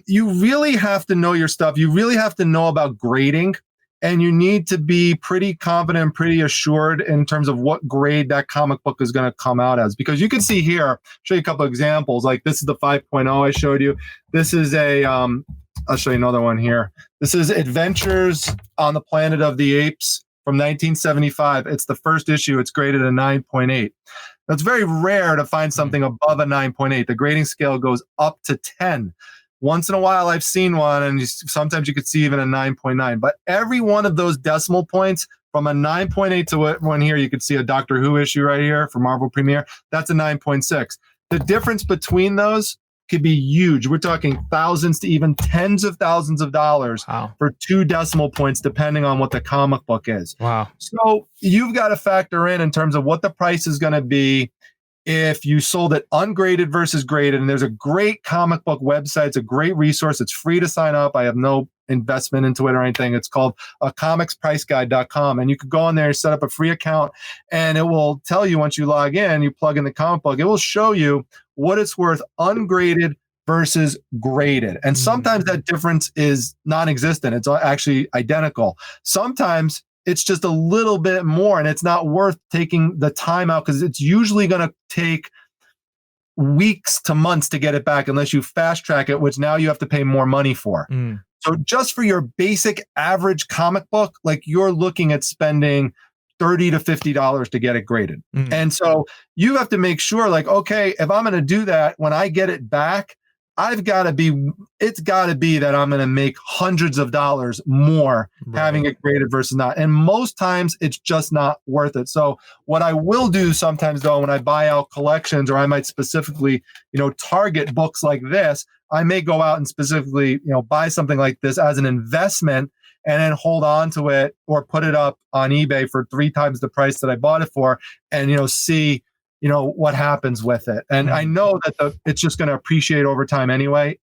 you really have to know your stuff. You really have to know about grading. And you need to be pretty confident and pretty assured in terms of what grade that comic book is going to come out as. Because you can see here, show you a couple of examples. Like this is the 5.0 I showed you. This is I'll show you another one here. This is Adventures on the Planet of the Apes from 1975. It's the first issue. It's graded a 9.8. That's very rare to find something above a 9.8. The grading scale goes up to 10. Once in a while, I've seen one, and sometimes you could see even a 9.9. But every one of those decimal points, from a 9.8 to one here, you could see a Doctor Who issue right here for Marvel Premiere. That's a 9.6. The difference between those could be huge. We're talking thousands to even tens of thousands of dollars for 2 decimal points, depending on what the comic book is. Wow. So you've got to factor in terms of what the price is going to be if you sold it ungraded versus graded. And there's a great comic book website. It's a great resource. It's free to sign up. I have no investment into it or anything. It's called comicspriceguide.com. And you could go on there, set up a free account, and it will tell you once you log in, you plug in the comic book, it will show you what it's worth ungraded versus graded. And sometimes that difference is non-existent. It's actually identical. Sometimes it's just a little bit more, and it's not worth taking the time out because it's usually going to take weeks to months to get it back unless you fast track it, which now you have to pay more money for. So just for your basic average comic book, like you're looking at spending $30 to $50 to get it graded. And so you have to make sure, like, okay, if I'm going to do that, when I get it back, it's got to be that I'm going to make hundreds of dollars more having it graded versus not. And most times it's just not worth it. So what I will do sometimes though, when I buy out collections, or I might specifically, target books like this, I may go out and specifically, buy something like this as an investment and then hold on to it or put it up on eBay for 3 times the price that I bought it for and, see, what happens with it. And I know that it's just going to appreciate over time anyway.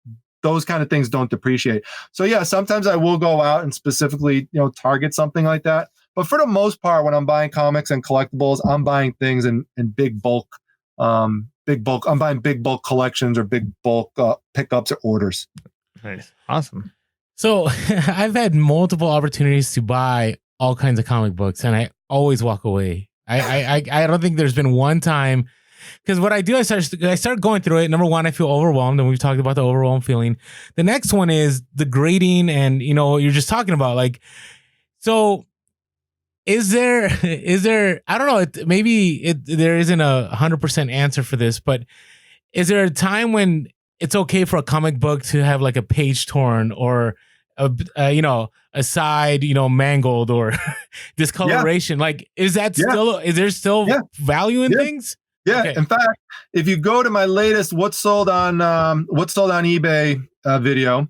Those kind of things don't depreciate. So yeah, sometimes I will go out and specifically, target something like that. But for the most part, when I'm buying comics and collectibles, I'm buying things in big bulk. I'm buying big bulk collections or big bulk pickups or orders. Nice. Awesome. So I've had multiple opportunities to buy all kinds of comic books, and I always walk away. I don't think there's been one time, because what I do, I start going through it. Number one, I feel overwhelmed, and we've talked about the overwhelmed feeling. The next one is the grading, and you're just talking about, like, so is there I don't know, there isn't 100% answer for this, but is there a time when it's okay for a comic book to have like a page torn or a side, mangled or discoloration? Yeah. Like, is there still value in things? Yeah. Okay. In fact, if you go to my latest what's sold on eBay video,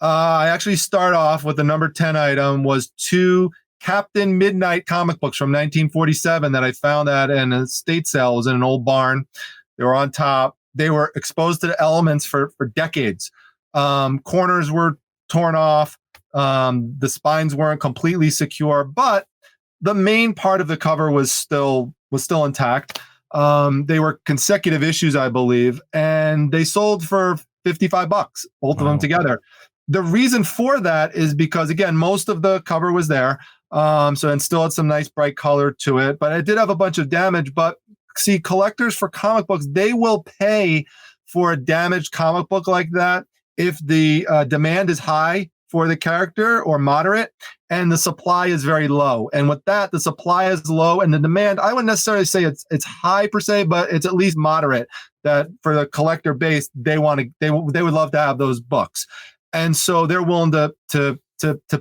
I actually start off with the number 10 item was 2 Captain Midnight comic books from 1947 that I found at an estate sale. It was in an old barn. They were on top. They were exposed to the elements for decades. Corners were torn off. The spines weren't completely secure, but the main part of the cover was still intact. They were consecutive issues, I believe, and they sold for $55, both of them together. The reason for that is because, again, most of the cover was there. So it still had some nice bright color to it, but it did have a bunch of damage. But see, collectors for comic books, they will pay for a damaged comic book like that if the demand is high for the character or moderate and the supply is very low. And with that, the supply is low and the demand, I wouldn't necessarily say it's high per se, but it's at least moderate, that for the collector base, they would love to have those books. And so they're willing to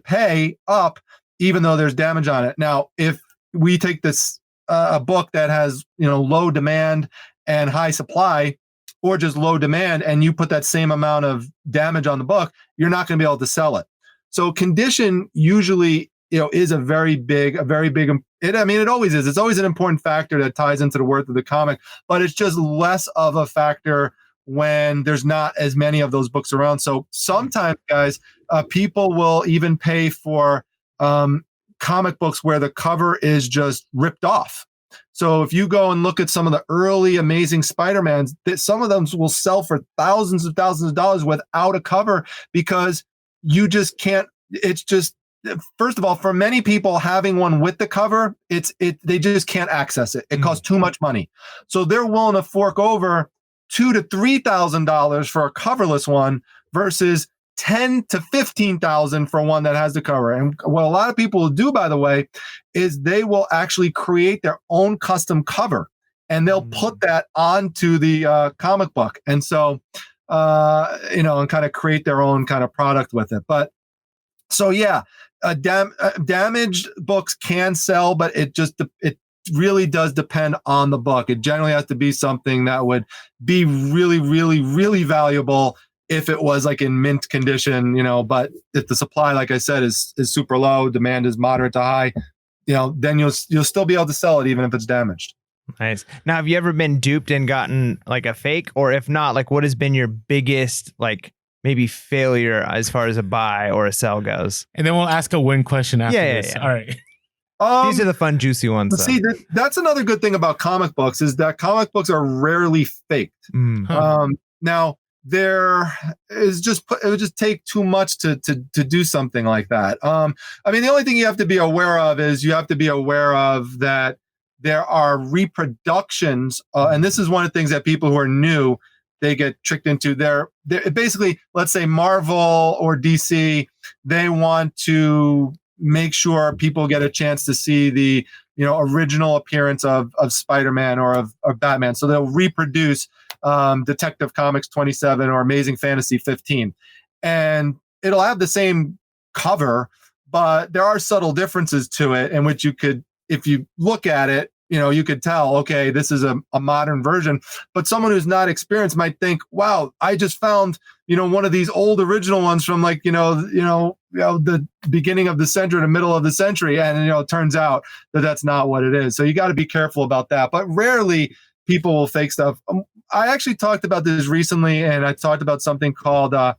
pay up even though there's damage on it. Now, if we take this a book that has low demand and high supply, or just low demand, and you put that same amount of damage on the book, you're not going to be able to sell it. So condition usually is a very big. It always is. It's always an important factor that ties into the worth of the comic, but it's just less of a factor when there's not as many of those books around. So sometimes, guys, people will even pay for comic books where the cover is just ripped off. So if you go and look at some of the early Amazing Spider-Mans, some of them will sell for thousands of dollars without a cover, because you just can't. It's just, first of all, for many people, having one with the cover, they just can't access it. It costs too much money. So they're willing to fork over $2,000 to $3,000 for a coverless one versus $10,000 to $15,000 for one that has the cover. And what a lot of people will do, by the way, is they will actually create their own custom cover, and they'll put that onto the comic book. And so, and kind of create their own kind of product with it. But so, yeah, damaged books can sell, but it really does depend on the book. It generally has to be something that would be really, really, really valuable if it was like in mint condition, but if the supply, like I said, is super low, demand is moderate to high, then you'll still be able to sell it even if it's damaged. Nice. Now, have you ever been duped and gotten like a fake? Or if not, like, what has been your biggest, like, maybe failure as far as a buy or a sell goes. And then we'll ask a win question after Yeah, this. yeah. All right. These are the fun, juicy ones. See, that's another good thing about comic books is that comic books are rarely faked. Now, there is it would just take too much to do something like that. I mean, the only thing you have to be aware of is you have to be aware of that there are reproductions, and this is one of the things that people who are new, they get tricked into. They're basically, let's say Marvel or DC, they want to make sure people get a chance to see the original appearance of Spider-Man or of Batman. So they'll reproduce Detective Comics 27 or Amazing Fantasy 15, and it'll have the same cover, but there are subtle differences to it in which you could, if you look at it, you could tell, okay, this is a modern version. But someone who's not experienced might think, wow, I just found, one of these old original ones from like, the beginning of the century, the middle of the century. And, it turns out that that's not what it is. So you got to be careful about that. But rarely people will fake stuff. I actually talked about this recently, and I talked about something called a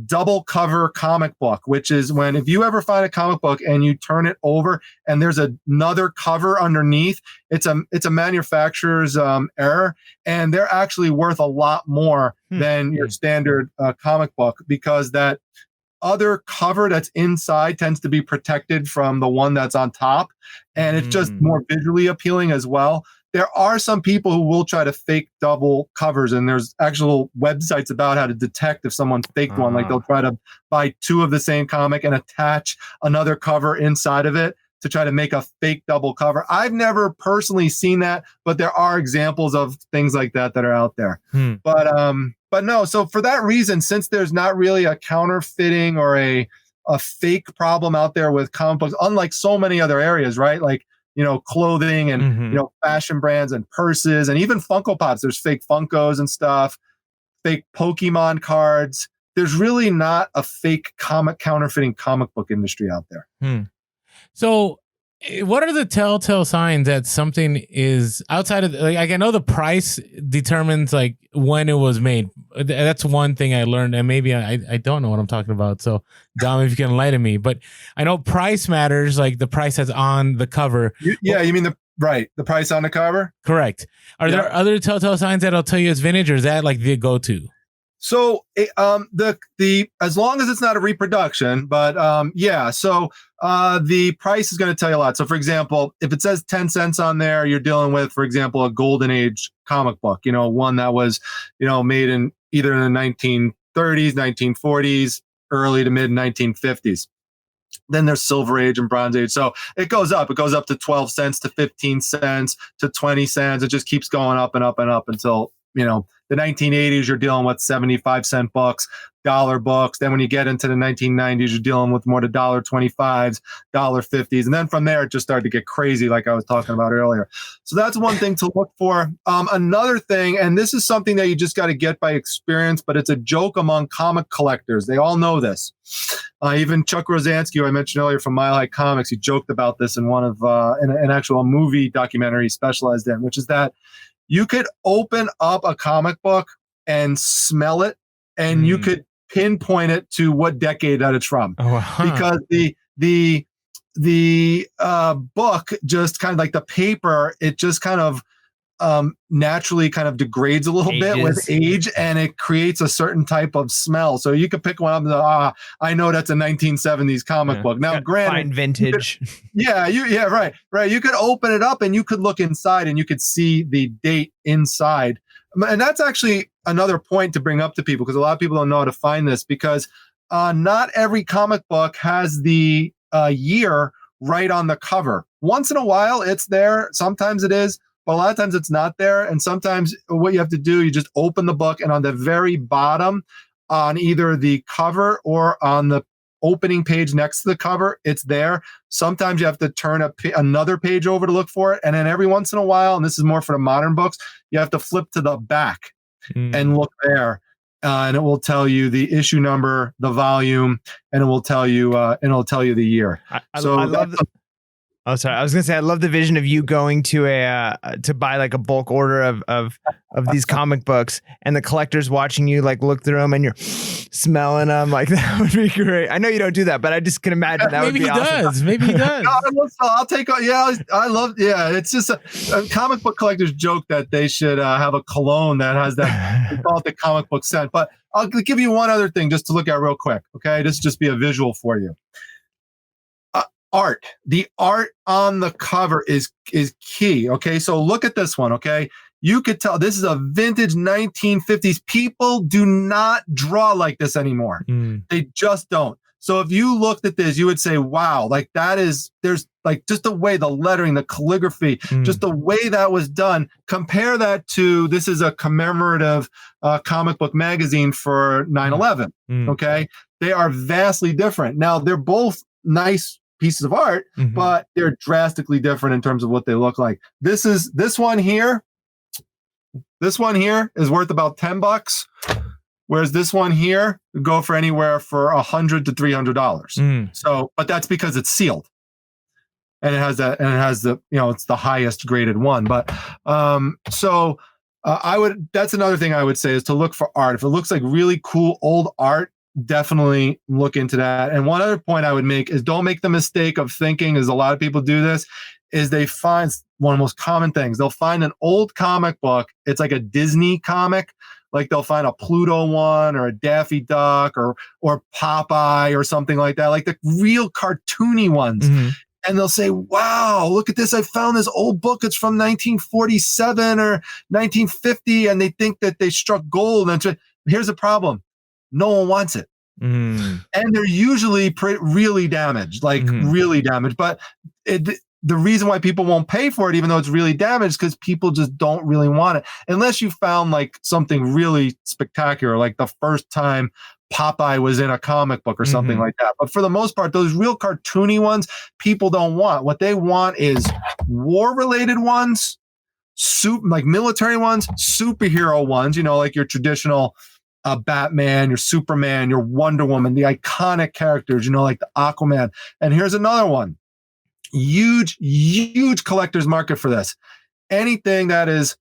double cover comic book, which is when, if you ever find a comic book and you turn it over and there's another cover underneath, it's a manufacturer's error, and they're actually worth a lot more than your standard comic book, because that other cover that's inside tends to be protected from the one that's on top, and it's just more visually appealing as well. There are some people who will try to fake double covers, and there's actual websites about how to detect if someone faked one. Like they'll try to buy two of the same comic and attach another cover inside of it to try to make a fake double cover. I've never personally seen that, but there are examples of things like that are out there. But no, so for that reason, since there's not really a counterfeiting or a fake problem out there with comic books, unlike so many other areas, right? Like, clothing and, fashion brands and purses and even Funko Pops. There's fake Funkos and stuff, fake Pokemon cards. There's really not a fake counterfeiting comic book industry out there. So what are the telltale signs that something is outside of, like, I know the price determines like when it was made. That's one thing I learned, and maybe I don't know what I'm talking about. So Dom, if you can enlighten me, but I know price matters, like the price that's on the cover. You mean the price on the cover? Correct. Are there other telltale signs that'll tell you it's vintage, or is that like the go-to? So the as long as it's not a reproduction, but so the price is going to tell you a lot. So for example, if it says 10 cents on there, you're dealing with, for example, a golden age comic book, one that was, made in either in the 1930s, 1940s, early to mid 1950s. Then there's Silver Age and Bronze Age. So it goes up. It goes up to 12 cents, to 15 cents, to 20 cents. It just keeps going up and up and up until, the 1980s, you're dealing with 75-cent books, dollar books. Then when you get into the 1990s, you're dealing with more to $1.25s, $1.50s. And then from there, it just started to get crazy, like I was talking about earlier. So that's one thing to look for. Another thing, and this is something that you just got to get by experience, but it's a joke among comic collectors. They all know this. Even Chuck Rosansky, who I mentioned earlier from Mile High Comics, he joked about this in one of an actual movie documentary he specialized in, which is that you could open up a comic book and smell it, and you could pinpoint it to what decade that it's from. Because the book, just kind of like the paper, it just kind of naturally kind of degrades a little bit with age, and it creates a certain type of smell. So you could pick one up and I know that's a 1970s comic book. Now, granted, fine vintage. Right. You could open it up and you could look inside and you could see the date inside. And that's actually another point to bring up to people, because a lot of people don't know how to find this, because not every comic book has the year right on the cover. Once in a while, it's there. Sometimes it is. But a lot of times it's not there. And sometimes what you have to do, you just open the book, and on the very bottom, on either the cover or on the opening page next to the cover, it's there. Sometimes you have to turn another page over to look for it. And then every once in a while, and this is more for the modern books, you have to flip to the back and look there. And it will tell you the issue number, the volume, and it will tell you the year. I love that. Oh, sorry. I was gonna say I love the vision of you going to a to buy like a bulk order of these comic books, and the collector's watching you like look through them, and you're smelling them. Like that would be great. I know you don't do that, but I just can imagine that would be awesome. Maybe he does. I'll take. Yeah, I love. Yeah, it's just a comic book collectors joke that they should have a cologne that has that. We call it the comic book scent. But I'll give you one other thing just to look at real quick. Okay, this just be a visual for you. Art. The art on the cover is key. Okay, so look at this one. Okay, you could tell this is a vintage 1950s. People do not draw like this anymore. They just don't. So if you looked at this, you would say, wow, like that is, there's like just the way the lettering, the calligraphy, just the way that was done. Compare that to, this is a commemorative comic book magazine for 9/11. Okay, they are vastly different. Now they're both nice pieces of art, but they're drastically different in terms of what they look like. This one here is worth about $10, whereas this one here would go for anywhere for $100 to $300. So, but that's because it's sealed, and it has the it's the highest graded one. But that's another thing I would say is to look for art. If it looks like really cool old art, definitely look into that. And one other point I would make is don't make the mistake of thinking, as a lot of people do this, is they find one of the most common things. They'll find an old comic book. It's like a Disney comic. Like they'll find a Pluto one or a Daffy Duck or Popeye or something like that, like the real cartoony ones. And they'll say, wow, look at this. I found this old book. It's from 1947 or 1950. And they think that they struck gold. And here's the problem. No one wants it. And they're usually really damaged, really damaged. But the reason why people won't pay for it, even though it's really damaged, because people just don't really want it. Unless you found like something really spectacular, like the first time Popeye was in a comic book or something like that. But for the most part, those real cartoony ones, people don't want. What they want is war-related ones, like military ones, superhero ones, like your traditional Batman, your Superman, your Wonder Woman, the iconic characters, like the Aquaman. And here's another one. Huge collector's market for this. Anything that is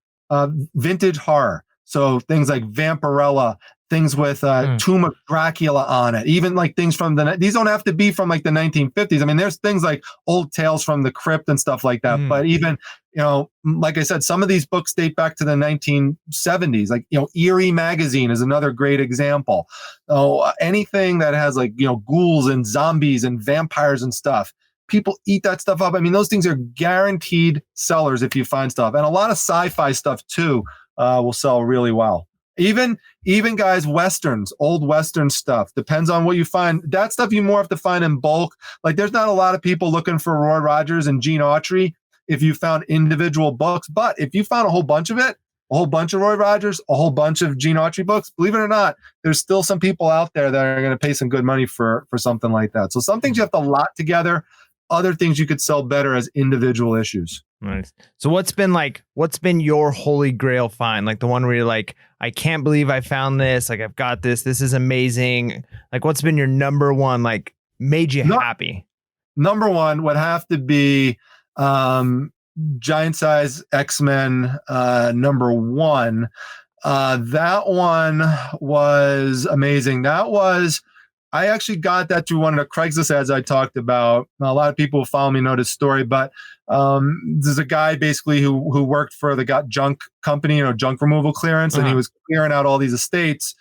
vintage horror. So things like Vampirella, things with Tomb of Dracula on it, even like things from these don't have to be from like the 1950s. I mean, there's things like old Tales from the Crypt and stuff like that. But even, like I said, some of these books date back to the 1970s. Like, Eerie magazine is another great example. Anything that has like, ghouls and zombies and vampires and stuff. People eat that stuff up. I mean, those things are guaranteed sellers if you find stuff. And a lot of sci-fi stuff too will sell really well. Even guys, Westerns, old Western stuff, depends on what you find. That stuff you more have to find in bulk. Like there's not a lot of people looking for Roy Rogers and Gene Autry if you found individual books. But if you found a whole bunch of it, a whole bunch of Roy Rogers, a whole bunch of Gene Autry books, believe it or not, there's still some people out there that are going to pay some good money for something like that. So some things you have to lot together. Other things you could sell better as individual issues. Nice. So what's been your holy grail find? Like the one where you're like, I can't believe I found this. Like I've got this. This is amazing. Like what's been your number one, like made you happy? Number one would have to be Giant Size X-Men number one. That one was amazing. I actually got that through one of the Craigslist ads I talked about. A lot of people who follow me know this story, but there's a guy basically who worked for the junk company, junk removal clearance, and he was clearing out all these estates,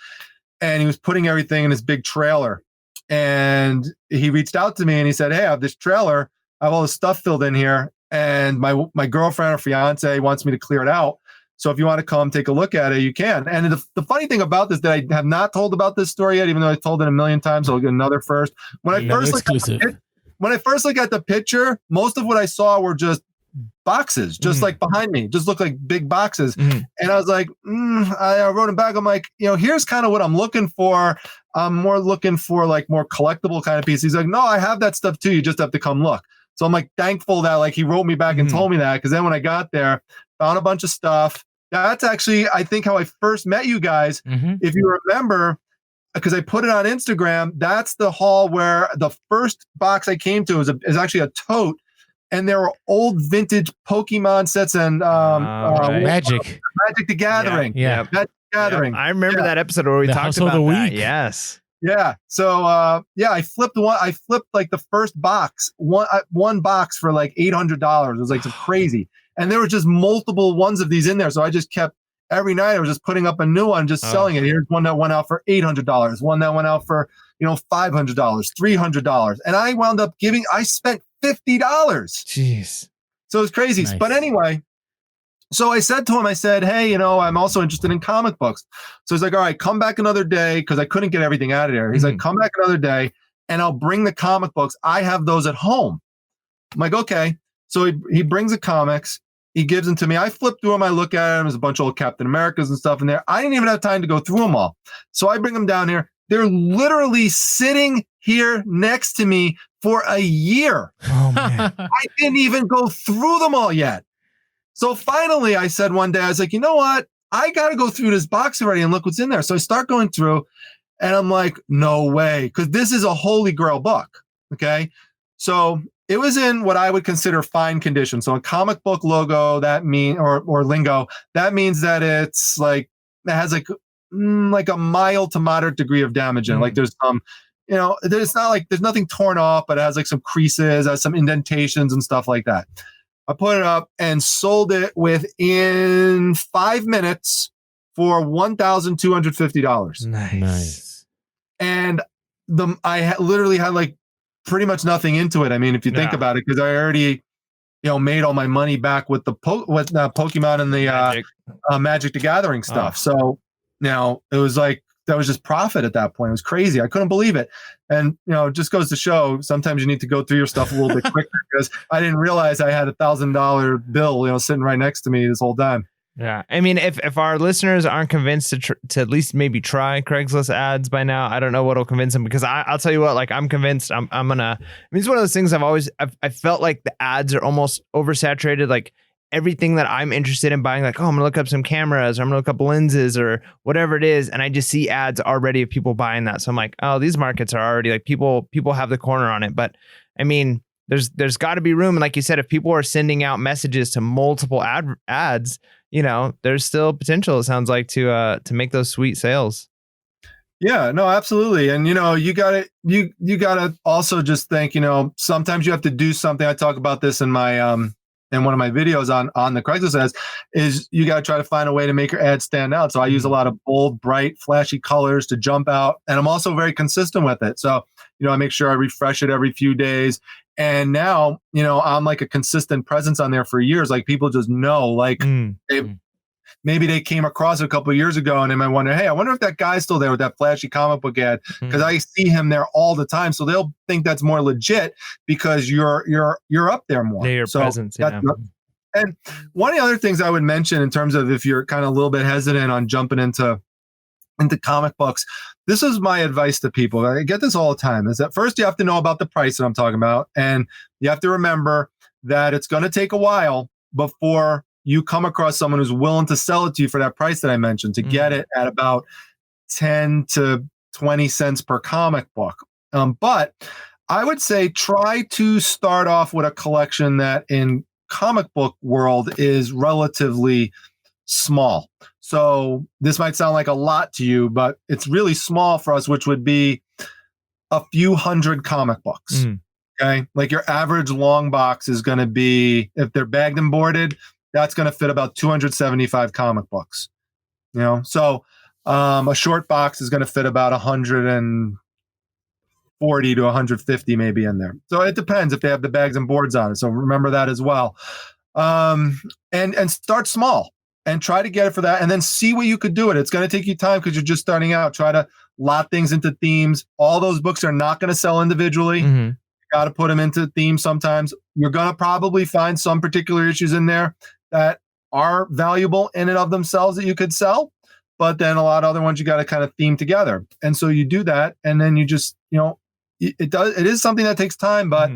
and he was putting everything in his big trailer. And he reached out to me and he said, hey, I have this trailer. I have all this stuff filled in here, and my girlfriend or fiance wants me to clear it out. So if you want to come take a look at it, you can. And the funny thing about this that I have not told about this story yet, even though I told it a million times, so I'll get another first. When I first looked at the picture, most of what I saw were just boxes, just like behind me, just looked like big boxes. And I was like, I wrote him back. I'm like, here's kind of what I'm looking for. I'm more looking for like more collectible kind of piece. He's like, no, I have that stuff too. You just have to come look. So I'm like thankful that like he wrote me back and told me that, because then when I got there, found a bunch of stuff. That's actually, I think, how I first met you guys. If you remember, because I put it on Instagram, that's the haul where the first box I came to is actually a tote. and there were old vintage Pokemon sets and right. Magic the Gathering. Yeah. Magic the Gathering. Yep. I remember that episode where we The talked Household about of the that. Week. Yes. Yeah. So I flipped like the first box, one box for like $800. It was like crazy. And there were just multiple ones of these in there. So I just kept every night I was just putting up a new one, just selling it. Here's one that went out for $800, one that went out for, $500, $300. And I wound up I spent $50. Jeez. So it was crazy. Nice. But anyway, so I said to him, I said, hey, I'm also interested in comic books. So he's like, all right, come back another day, because I couldn't get everything out of there. He's like, come back another day and I'll bring the comic books. I have those at home. I'm like, okay. So he brings the comics. He gives them to me. I flip through them. I look at them. There's a bunch of old Captain Americas and stuff in there. I didn't even have time to go through them all. So I bring them down here. They're literally sitting here next to me for a year. Oh, man. I didn't even go through them all yet. So finally, I said one day, I was like, you know what? I got to go through this box already and look what's in there. So I start going through and I'm like, no way. Because this is a holy grail book. Okay. So it was in what I would consider fine condition. So a comic book logo, that mean or lingo, that means that it's like, it has like a mild to moderate degree of damage in it. Like there's some, it's not like there's nothing torn off, but it has like some creases, has some indentations and stuff like that. I put it up and sold it within 5 minutes for $1,250. Nice. And I literally had like pretty much nothing into it. I mean, if you think about it, because I already, made all my money back with the Pokemon and the Magic the Gathering stuff. So now it was like, that was just profit at that point. It was crazy. I couldn't believe it. And, it just goes to show sometimes you need to go through your stuff a little bit quicker, because I didn't realize I had $1,000 bill, sitting right next to me this whole time. Yeah. I mean, if our listeners aren't convinced to at least maybe try Craigslist ads by now, I don't know what'll convince them, because I'll tell you what, like, I'm convinced I'm gonna, it's one of those things I felt like the ads are almost oversaturated. Like everything that I'm interested in buying, like, oh, I'm gonna look up some cameras, or I'm gonna look up lenses or whatever it is. And I just see ads already of people buying that. So I'm like, oh, these markets are already like people have the corner on it. But I mean, there's got to be room. And like you said, if people are sending out messages to multiple ads, there's still potential, it sounds like, to make those sweet sales. Yeah, no, absolutely. And, you gotta also just think, sometimes you have to do something. I talk about this in my, in one of my videos on the Craigslist ads, is you got to try to find a way to make your ad stand out. So I use a lot of bold, bright, flashy colors to jump out. And I'm also very consistent with it. So, I make sure I refresh it every few days. And now, I'm like a consistent presence on there for years. Like people just know, like maybe they came across it a couple of years ago and they might wonder, hey, I wonder if that guy's still there with that flashy comic book ad, because I see him there all the time. So they'll think that's more legit because you're up there more. Your presence. Yeah. And one of the other things I would mention in terms of if you're kind of a little bit hesitant on jumping into comic books, this is my advice to people. I get this all the time, is that first you have to know about the price that I'm talking about. And you have to remember that it's going to take a while before you come across someone who's willing to sell it to you for that price that I mentioned, to get it at about 10 to 20 cents per comic book. But I would say try to start off with a collection that in comic book world is relatively small. So this might sound like a lot to you, but it's really small for us, which would be a few hundred comic books. Okay. Like your average long box is going to be, if they're bagged and boarded, that's going to fit about 275 comic books. So a short box is going to fit about 140 to 150 maybe in there. So it depends if they have the bags and boards on it. So remember that as well. And start small and try to get it for that, and then see what you could do it. It's going to take you time because you're just starting out. Try to lot things into themes. All those books are not going to sell individually. You got to put them into themes sometimes. You're going to probably find some particular issues in there that are valuable in and of themselves that you could sell, but then a lot of other ones you got to kind of theme together. And so you do that, and then you just, it is something that takes time, but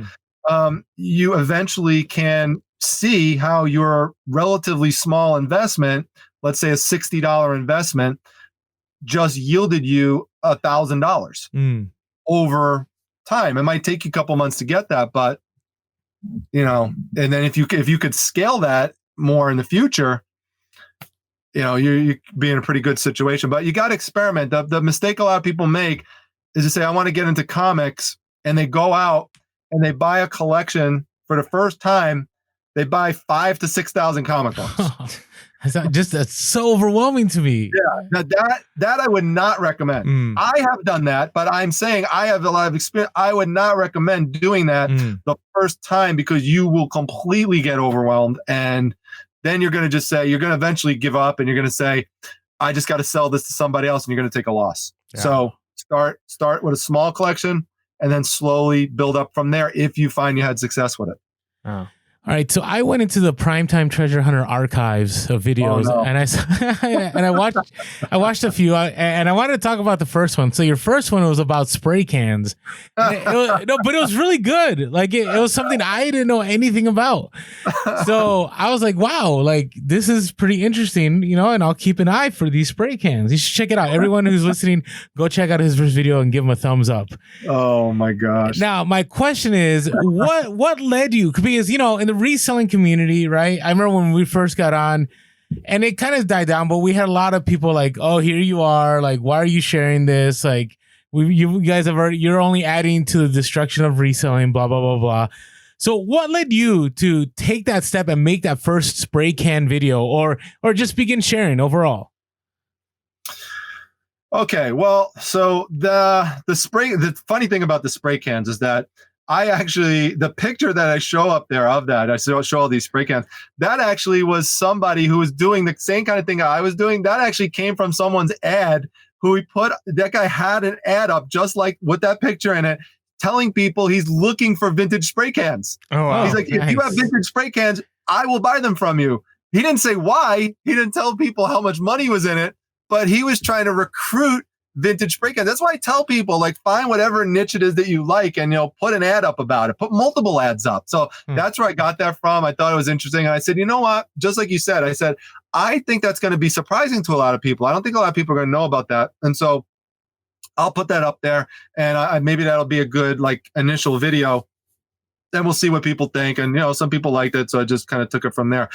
you eventually can see how your relatively small investment, let's say a $60 investment, just yielded you $1,000 over time. It might take you a couple months to get that, but and then if you could scale that more in the future, you be in a pretty good situation. But you got to experiment. The mistake a lot of people make is to say, I want to get into comics, and they go out and they buy a collection for the first time. They buy 5,000 to 6,000 comic books. That's so overwhelming to me. Yeah, that I would not recommend. I have done that, but I'm saying I have a lot of experience. I would not recommend doing that the first time, because you will completely get overwhelmed, and then you're going to just say, you're going to eventually give up, and you're going to say, I just got to sell this to somebody else, and you're going to take a loss. Yeah. So start with a small collection, and then slowly build up from there if you find you had success with it. Oh. All right, so I went into the Primetime Treasure Hunter archives of videos, and I watched a few, and I wanted to talk about the first one. So your first one was about spray cans, but it was really good. Like it was something I didn't know anything about. So I was like, wow, like this is pretty interesting, and I'll keep an eye for these spray cans. You should check it out. Everyone who's listening, go check out his first video and give him a thumbs up. Oh my gosh! Now my question is, what led you? Because in the reselling community, right? I remember when we first got on, and it kind of died down, but we had a lot of people like, oh, here you are, like, why are you sharing this? Like, you guys you're only adding to the destruction of reselling, blah blah blah blah. So what led you to take that step and make that first spray can video, or just begin sharing overall? Okay, well, so the funny thing about the spray cans is that the picture that I show up there of that, I show all these spray cans, that actually was somebody who was doing the same kind of thing I was doing. That actually came from someone's ad that guy had an ad up just like with that picture in it, telling people he's looking for vintage spray cans. Oh, wow. He's like, nice. If you have vintage spray cans, I will buy them from you. He didn't say why. He didn't tell people how much money was in it, but he was trying to recruit vintage spray cans. That's why I tell people, like, find whatever niche it is that you like, and put an ad up about it, put multiple ads up. So that's where I got that from. I thought it was interesting. And I said, you know what? Just like you said, I think that's going to be surprising to a lot of people. I don't think a lot of people are going to know about that. And so I'll put that up there, and maybe that'll be a good initial video. Then we'll see what people think. And, some people liked it, so I just kind of took it from there.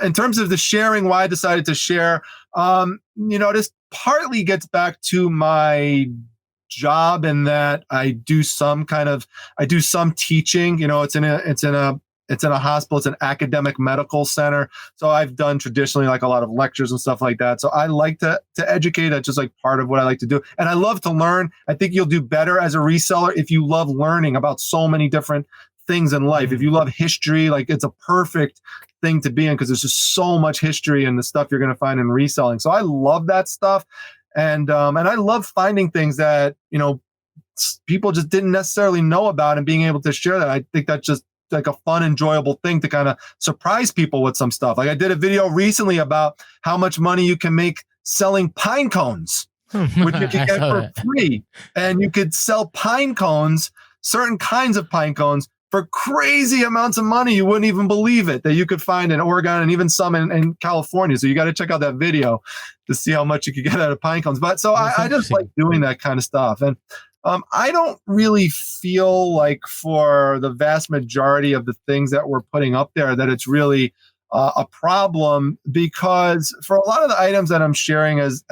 In terms of the sharing, why I decided to share, this partly gets back to my job in that I do some teaching. It's in a hospital. It's an academic medical center. So I've done traditionally a lot of lectures and stuff like that. So I like to educate. That's just part of what I like to do. And I love to learn. I think you'll do better as a reseller if you love learning about so many different things in life. If you love history, it's a perfect thing to be in, because there's just so much history in the stuff you're going to find in reselling. So I love that stuff. And I love finding things that, people just didn't necessarily know about, and being able to share that. I think that's just a fun, enjoyable thing to kind of surprise people with some stuff. I did a video recently about how much money you can make selling pine cones, which you can get for free. And you could sell pine cones, certain kinds of pine cones, for crazy amounts of money. You wouldn't even believe it, that you could find in Oregon and even some in California. So you got to check out that video to see how much you could get out of pine cones. But so I just like doing that kind of stuff. And I don't really feel like for the vast majority of the things that we're putting up there that it's really a problem, because for a lot of the items that I'm sharing as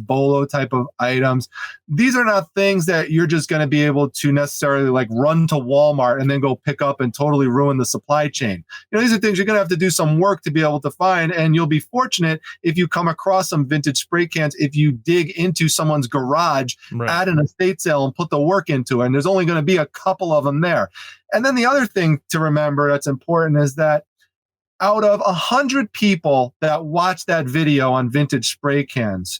Bellow type of items, these are not things that you're just going to be able to necessarily run to Walmart and then go pick up and totally ruin the supply chain. These are things you're going to have to do some work to be able to find, and you'll be fortunate if you come across some vintage spray cans, if you dig into someone's garage at an estate sale and put the work into it, and there's only going to be a couple of them there. And then the other thing to remember that's important is that out of 100 people that watch that video on vintage spray cans,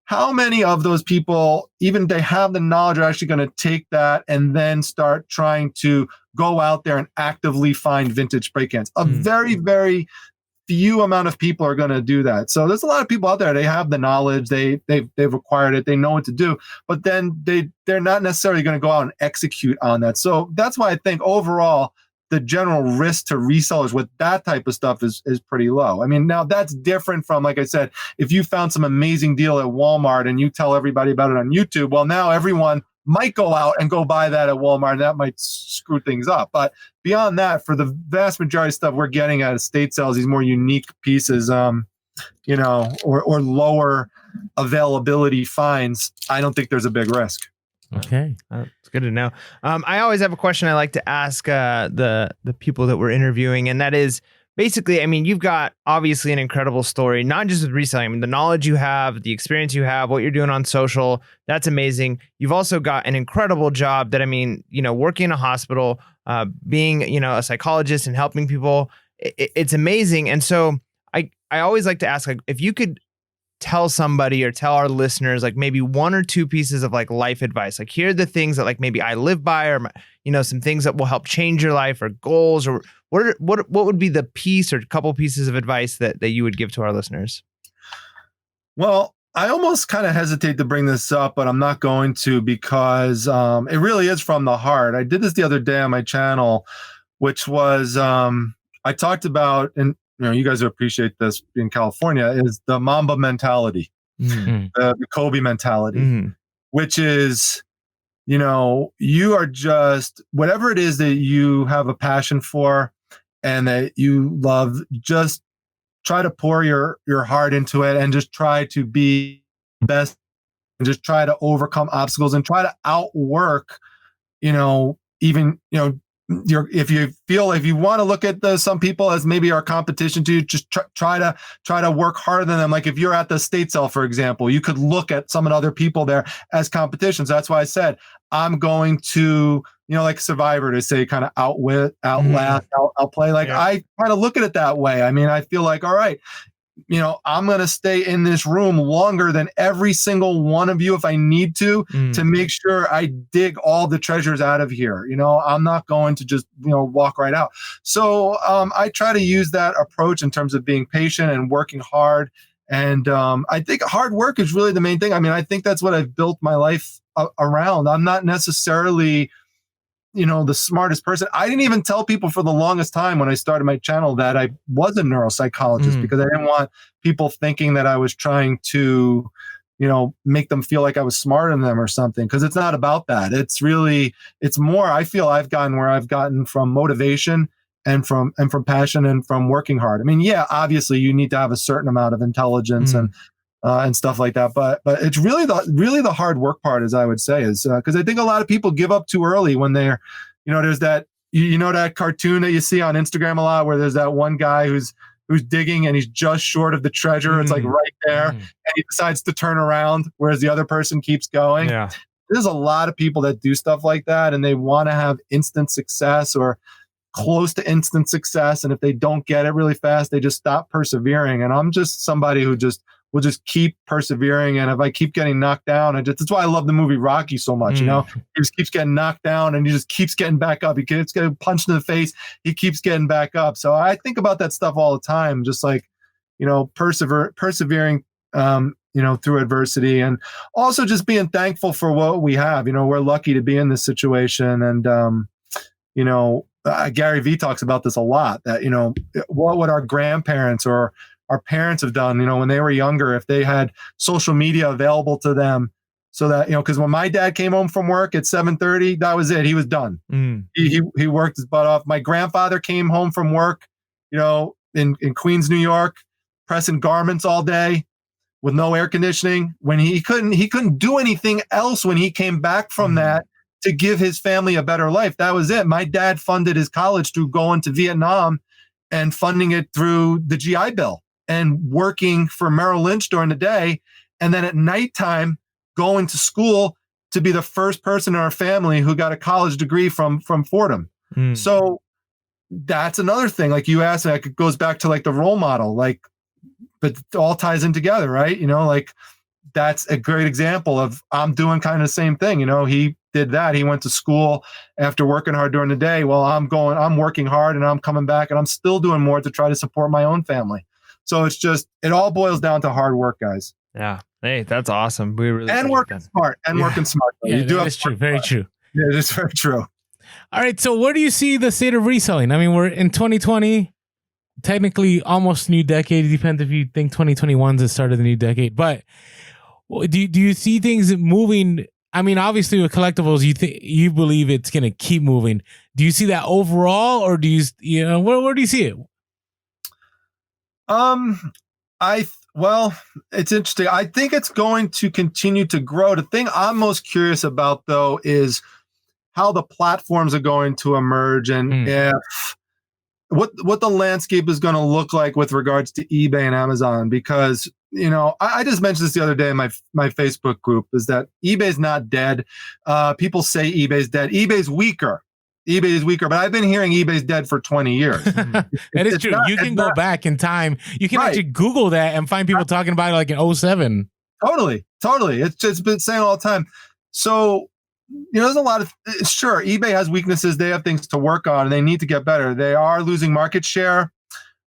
how many of those people, even if they have the knowledge, are actually going to take that and then start trying to go out there and actively find vintage spray cans? A very, very few amount of people are going to do that. So there's a lot of people out there, they have the knowledge, they've acquired it, they know what to do, but then they're not necessarily going to go out and execute on that. So that's why I think overall, the general risk to resellers with that type of stuff is pretty low. I mean, now that's different from, like I said, if you found some amazing deal at Walmart and you tell everybody about it on YouTube, well, now everyone might go out and go buy that at Walmart, and that might screw things up. But beyond that, for the vast majority of stuff we're getting at estate sales, these more unique pieces, you know, or lower availability finds, I don't think there's a big risk. Okay. It's good to know. I always have a question I like to ask the people that we're interviewing, and that is basically, I mean, you've got obviously an incredible story, not just with reselling. I mean, the knowledge you have, the experience you have, what you're doing on social, that's amazing. You've also got an incredible job that, I mean, you know, working in a hospital, being, you know, a psychologist and helping people, it's amazing. And so I always like to ask, like, if you could tell somebody or tell our listeners, like maybe one or two pieces of like life advice, like here are the things that like maybe I live by, or, you know, some things that will help change your life, or goals, or what would be the piece or couple pieces of advice that you would give to our listeners? Well, I almost kind of hesitate to bring this up, but I'm not going to, because it really is from the heart. I did this the other day on my channel, which was I talked about, and you know, you guys appreciate this in California, is the Mamba mentality, the Kobe mentality, which is, you know, you are just, whatever it is that you have a passion for and that you love, just try to pour your heart into it and just try to be best and just try to overcome obstacles and try to outwork, you know, even, you know, if you want to look at some people as maybe our competition to, just try to work harder than them. Like if you're at the estate sale, for example, you could look at some of the other people there as competitions. That's why I said I'm going to, you know, like Survivor, to say kind of outwit, outlast, outplay. Like I kind of look at it that way. I mean, I feel like, all right, you know, I'm going to stay in this room longer than every single one of you if I need to make sure I dig all the treasures out of here. You know, I'm not going to just, you know, walk right out. So I try to use that approach in terms of being patient and working hard. And I think hard work is really the main thing. I mean, I think that's what I've built my life around. I'm not necessarily, you know, the smartest person. I didn't even tell people for the longest time when I started my channel that I was a neuropsychologist, because I didn't want people thinking that I was trying to, you know, make them feel like I was smarter than them or something. Because it's not about that. It's really, it's more, I feel I've gotten where I've gotten from motivation and from passion and from working hard. I mean, yeah, obviously you need to have a certain amount of intelligence and stuff like that. But it's really the hard work part, as I would say, is because I think a lot of people give up too early when they're, you know, there's that, you know, that cartoon that you see on Instagram a lot where there's that one guy who's digging and he's just short of the treasure. It's like right there, and he decides to turn around, whereas the other person keeps going. Yeah. There's a lot of people that do stuff like that, and they want to have instant success or close to instant success. And if they don't get it really fast, they just stop persevering. And I'm just somebody who will just keep persevering. And if I keep getting knocked down, that's why I love the movie Rocky so much. You know, he just keeps getting knocked down and he just keeps getting back up. He keeps getting punched in the face. He keeps getting back up. So I think about that stuff all the time, just like, you know, persevering, you know, through adversity, and also just being thankful for what we have. You know, we're lucky to be in this situation. And, you know, Gary Vee talks about this a lot, that, you know, what would our grandparents or our parents have done, you know, when they were younger, if they had social media available to them, so that, you know, because when my dad came home from work at 7:30, that was it. He was done. He worked his butt off. My grandfather came home from work, you know, in Queens, New York, pressing garments all day with no air conditioning. When he couldn't do anything else when he came back from that to give his family a better life. That was it. My dad funded his college through going to Vietnam and funding it through the GI Bill and working for Merrill Lynch during the day. And then at nighttime, going to school to be the first person in our family who got a college degree from Fordham. So that's another thing. Like you asked, like, it goes back to like the role model, like, but it all ties in together, right? You know, like that's a great example of, I'm doing kind of the same thing. You know, he did that. He went to school after working hard during the day. Well, I'm working hard and I'm coming back and I'm still doing more to try to support my own family. So it's just, it all boils down to hard work, guys. Yeah. Hey, that's awesome. We really working smart. Working smart. Yeah, you do that's true. Very true. Yeah, it is very true. All right. So where do you see the state of reselling? I mean, we're in 2020, technically almost new decade. It depends if you think 2021 is the start of the new decade. But do you see things moving I mean, obviously with collectibles, you believe it's going to keep moving. Do you see that overall, or do where do you see it? Well, it's interesting. I think it's going to continue to grow. The thing I'm most curious about, though, is how the platforms are going to emerge, and if what the landscape is going to look like with regards to eBay and Amazon. Because I just mentioned this the other day in my Facebook group, is that eBay's not dead. People say eBay's dead. eBay's weaker. eBay is weaker, but I've been hearing eBay's dead for 20 years. That is true. You can go back in time. You can actually Google that and find people talking about it like in 2007. Totally. It's been saying all the time. So, there's a lot of, sure, eBay has weaknesses. They have things to work on, and they need to get better. They are losing market share.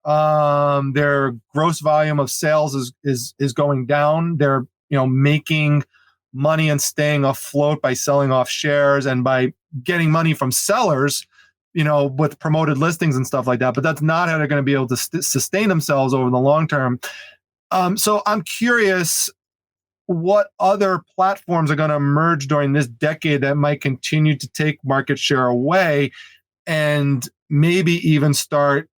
Their gross volume of sales is going down. They're, making money and staying afloat by selling off shares and by getting money from sellers, with promoted listings and stuff like that. But that's not how they're going to be able to sustain themselves over the long term. So I'm curious what other platforms are going to emerge during this decade that might continue to take market share away and maybe even start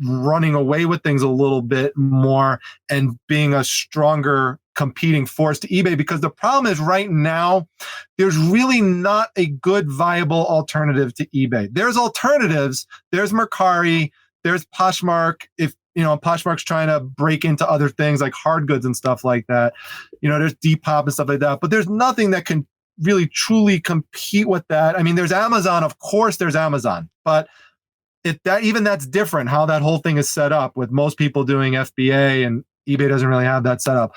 running away with things a little bit more and being a stronger competing force to eBay. Because the problem is right now, there's really not a good viable alternative to eBay. There's alternatives. There's Mercari. There's Poshmark. If Poshmark's trying to break into other things like hard goods and stuff like that. There's Depop and stuff like that. But there's nothing that can really truly compete with that. I mean, there's Amazon. Of course, there's Amazon. But that's different, how that whole thing is set up, with most people doing FBA, and eBay doesn't really have that set up.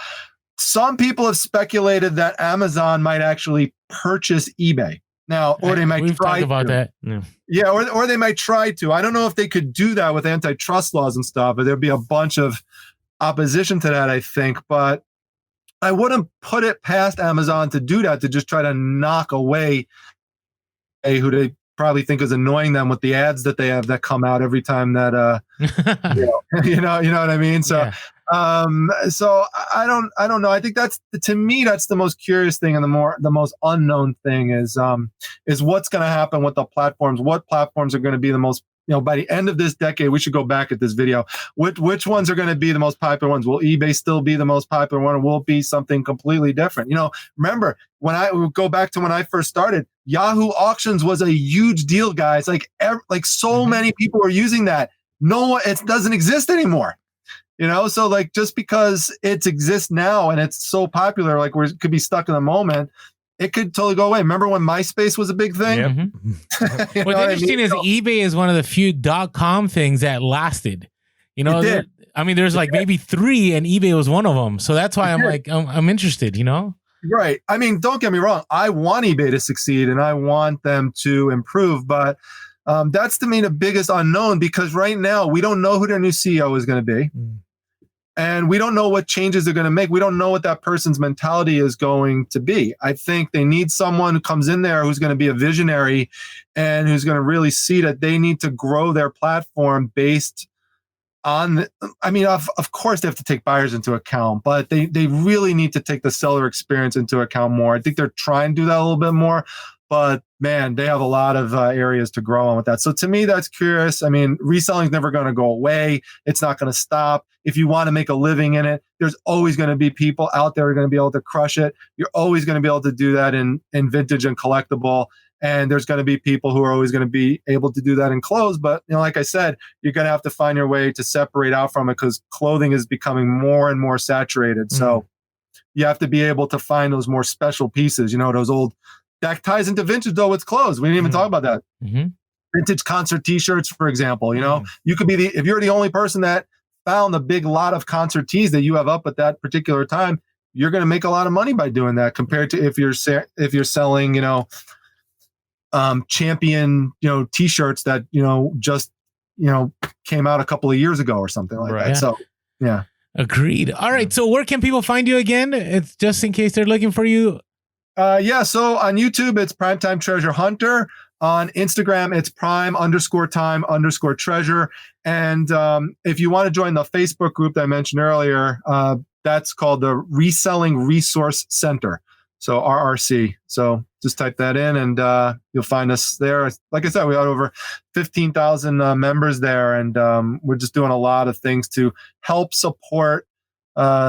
Some people have speculated that Amazon might actually purchase eBay now, or they might try to. About that. Yeah, or they might try to. I don't know if they could do that with antitrust laws and stuff, but there'd be a bunch of opposition to that, I think. But I wouldn't put it past Amazon to do that, to just try to knock away who they probably think is annoying them with the ads that they have that come out every time that you know what I mean. So so I don't know. I think to me that's the most curious thing, and the most unknown thing is what's going to happen with the platforms. What platforms are going to be the most, by the end of this decade? We should go back at this video. Which ones are going to be the most popular ones? Will eBay still be the most popular one, or will it be something completely different? Remember when I go back to when I first started, Yahoo Auctions was a huge deal, guys. Like so many people were using that. It doesn't exist anymore. So like, just because it exists now and it's so popular, like we could be stuck in the moment, it could totally go away. Remember when MySpace was a big thing? Yep. What's interesting is eBay is one of the few .com things that lasted. There's like maybe 3, and eBay was one of them. So that's why I'm interested. Right. I mean, don't get me wrong. I want eBay to succeed and I want them to improve, but that's to me the biggest unknown, because right now we don't know who their new CEO is going to be. And we don't know what changes they're going to make. We don't know what that person's mentality is going to be. I think they need someone who comes in there who's going to be a visionary and who's going to really see that they need to grow their platform based on, of course they have to take buyers into account, but they really need to take the seller experience into account more. I think they're trying to do that a little bit more, but man, they have a lot of areas to grow on with that. So to me, that's curious. I mean, reselling is never going to go away. It's not going to stop. If you want to make a living in it, there's always going to be people out there who are going to be able to crush it. You're always going to be able to do that in vintage and collectible. And there's going to be people who are always going to be able to do that in clothes. But, like I said, you're going to have to find your way to separate out from it, because clothing is becoming more and more saturated. So you have to be able to find those more special pieces, those old. That ties into vintage, though, with clothes. We didn't even talk about that. Vintage concert T-shirts, for example. You could be if you're the only person that found a big lot of concert tees that you have up at that particular time, you're going to make a lot of money by doing that, compared to if you're selling, champion, T-shirts that just came out a couple of years ago or something like that. So yeah, agreed. All right. So where can people find you again? It's just in case they're looking for you. So on YouTube, it's Primetime Treasure Hunter. On Instagram, it's prime_time_treasure. And if you want to join the Facebook group that I mentioned earlier, that's called the Reselling Resource Center. So RRC. So just type that in and you'll find us there. Like I said, we have over 15,000 members there, and we're just doing a lot of things to help support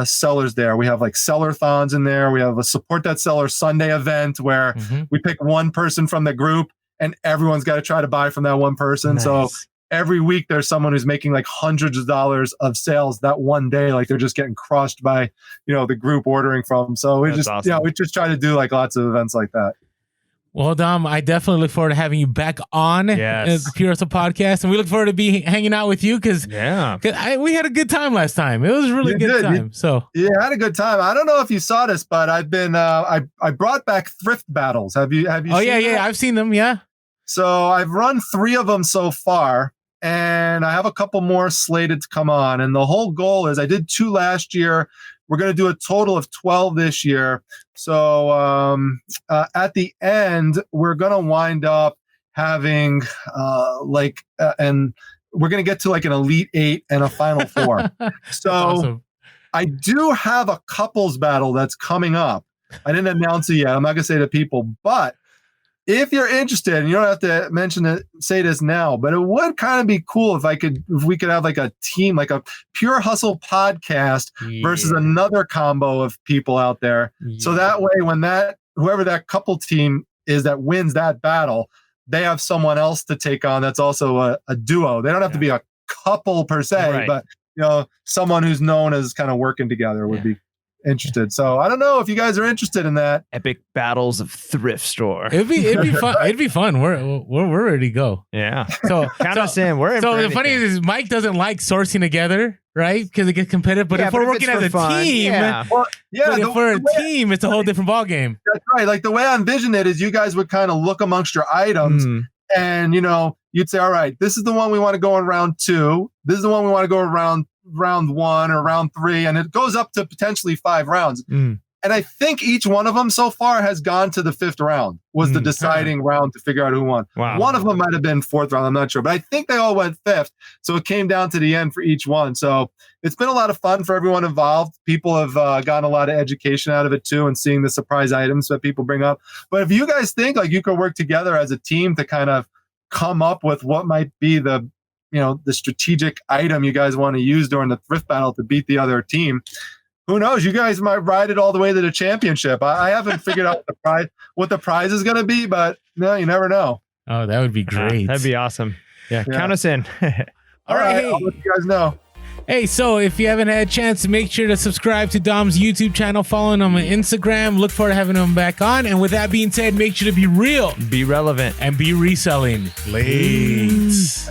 sellers there. We have like seller-thons in there. We have a Support That Seller Sunday event where we pick one person from the group and everyone's got to try to buy from that one person. Nice. So every week there's someone who's making like hundreds of dollars of sales that one day. Like they're just getting crushed by, the group ordering from. So we we just try to do like lots of events like that. Well, Dom, I definitely look forward to having you back on the Pure Hustle podcast, and we look forward to be hanging out with you because we had a good time last time. It was a really good time. I had a good time. I don't know if you saw this, but I've been I brought back thrift battles. Have you? Oh seen them? I've seen them. Yeah. So I've run 3 of them so far, and I have a couple more slated to come on. And the whole goal is I did 2 last year. We're going to do a total of 12 this year. So at the end, we're going to wind up having and we're going to get to like an Elite 8 and a Final 4. So awesome. I do have a couples battle that's coming up. I didn't announce it yet. I'm not going to say to people, but if you're interested, and you don't have to say this now, but it would kind of be cool if we could have like a team, like a Pure Hustle podcast versus another combo of people out there. Yeah. So that way, when whoever that couple team is that wins that battle, they have someone else to take on. That's also a duo. They don't have to be a couple per se, but someone who's known as kind of working together would be interested. So I don't know if you guys are interested in that. Epic battles of thrift store. It'd be fun. It'd be fun. We're ready to go. Yeah. So count us in. We're in. So the funny is Mike doesn't like sourcing together, right? Because it gets competitive. But if we're working as a team, if we're a team, it's a whole different ballgame. That's right. Like the way I envision it is you guys would kind of look amongst your items and you'd say, all right, this is the one we want to go in round 2. This is the one we want to go around round 1 or round 3, and it goes up to potentially 5 rounds. And I think each one of them so far has gone to the 5th round, was the deciding round to figure out who won. Wow. One of them might have been 4th round, I'm not sure, but I think they all went 5th. So it came down to the end for each one. So it's been a lot of fun for everyone involved. People have gotten a lot of education out of it too, and seeing the surprise items that people bring up. But if you guys think like you could work together as a team to kind of come up with what might be the strategic item you guys want to use during the thrift battle to beat the other team, who knows? You guys might ride it all the way to the championship. I haven't figured out what the prize is going to be, but you never know. Oh, that would be great. That'd be awesome. Yeah. Count us in. All right. I'll let you guys know. Hey, so if you haven't had a chance, make sure to subscribe to Dom's YouTube channel, follow him on Instagram. Look forward to having him back on. And with that being said, make sure to be real, be relevant, and be reselling. Peace.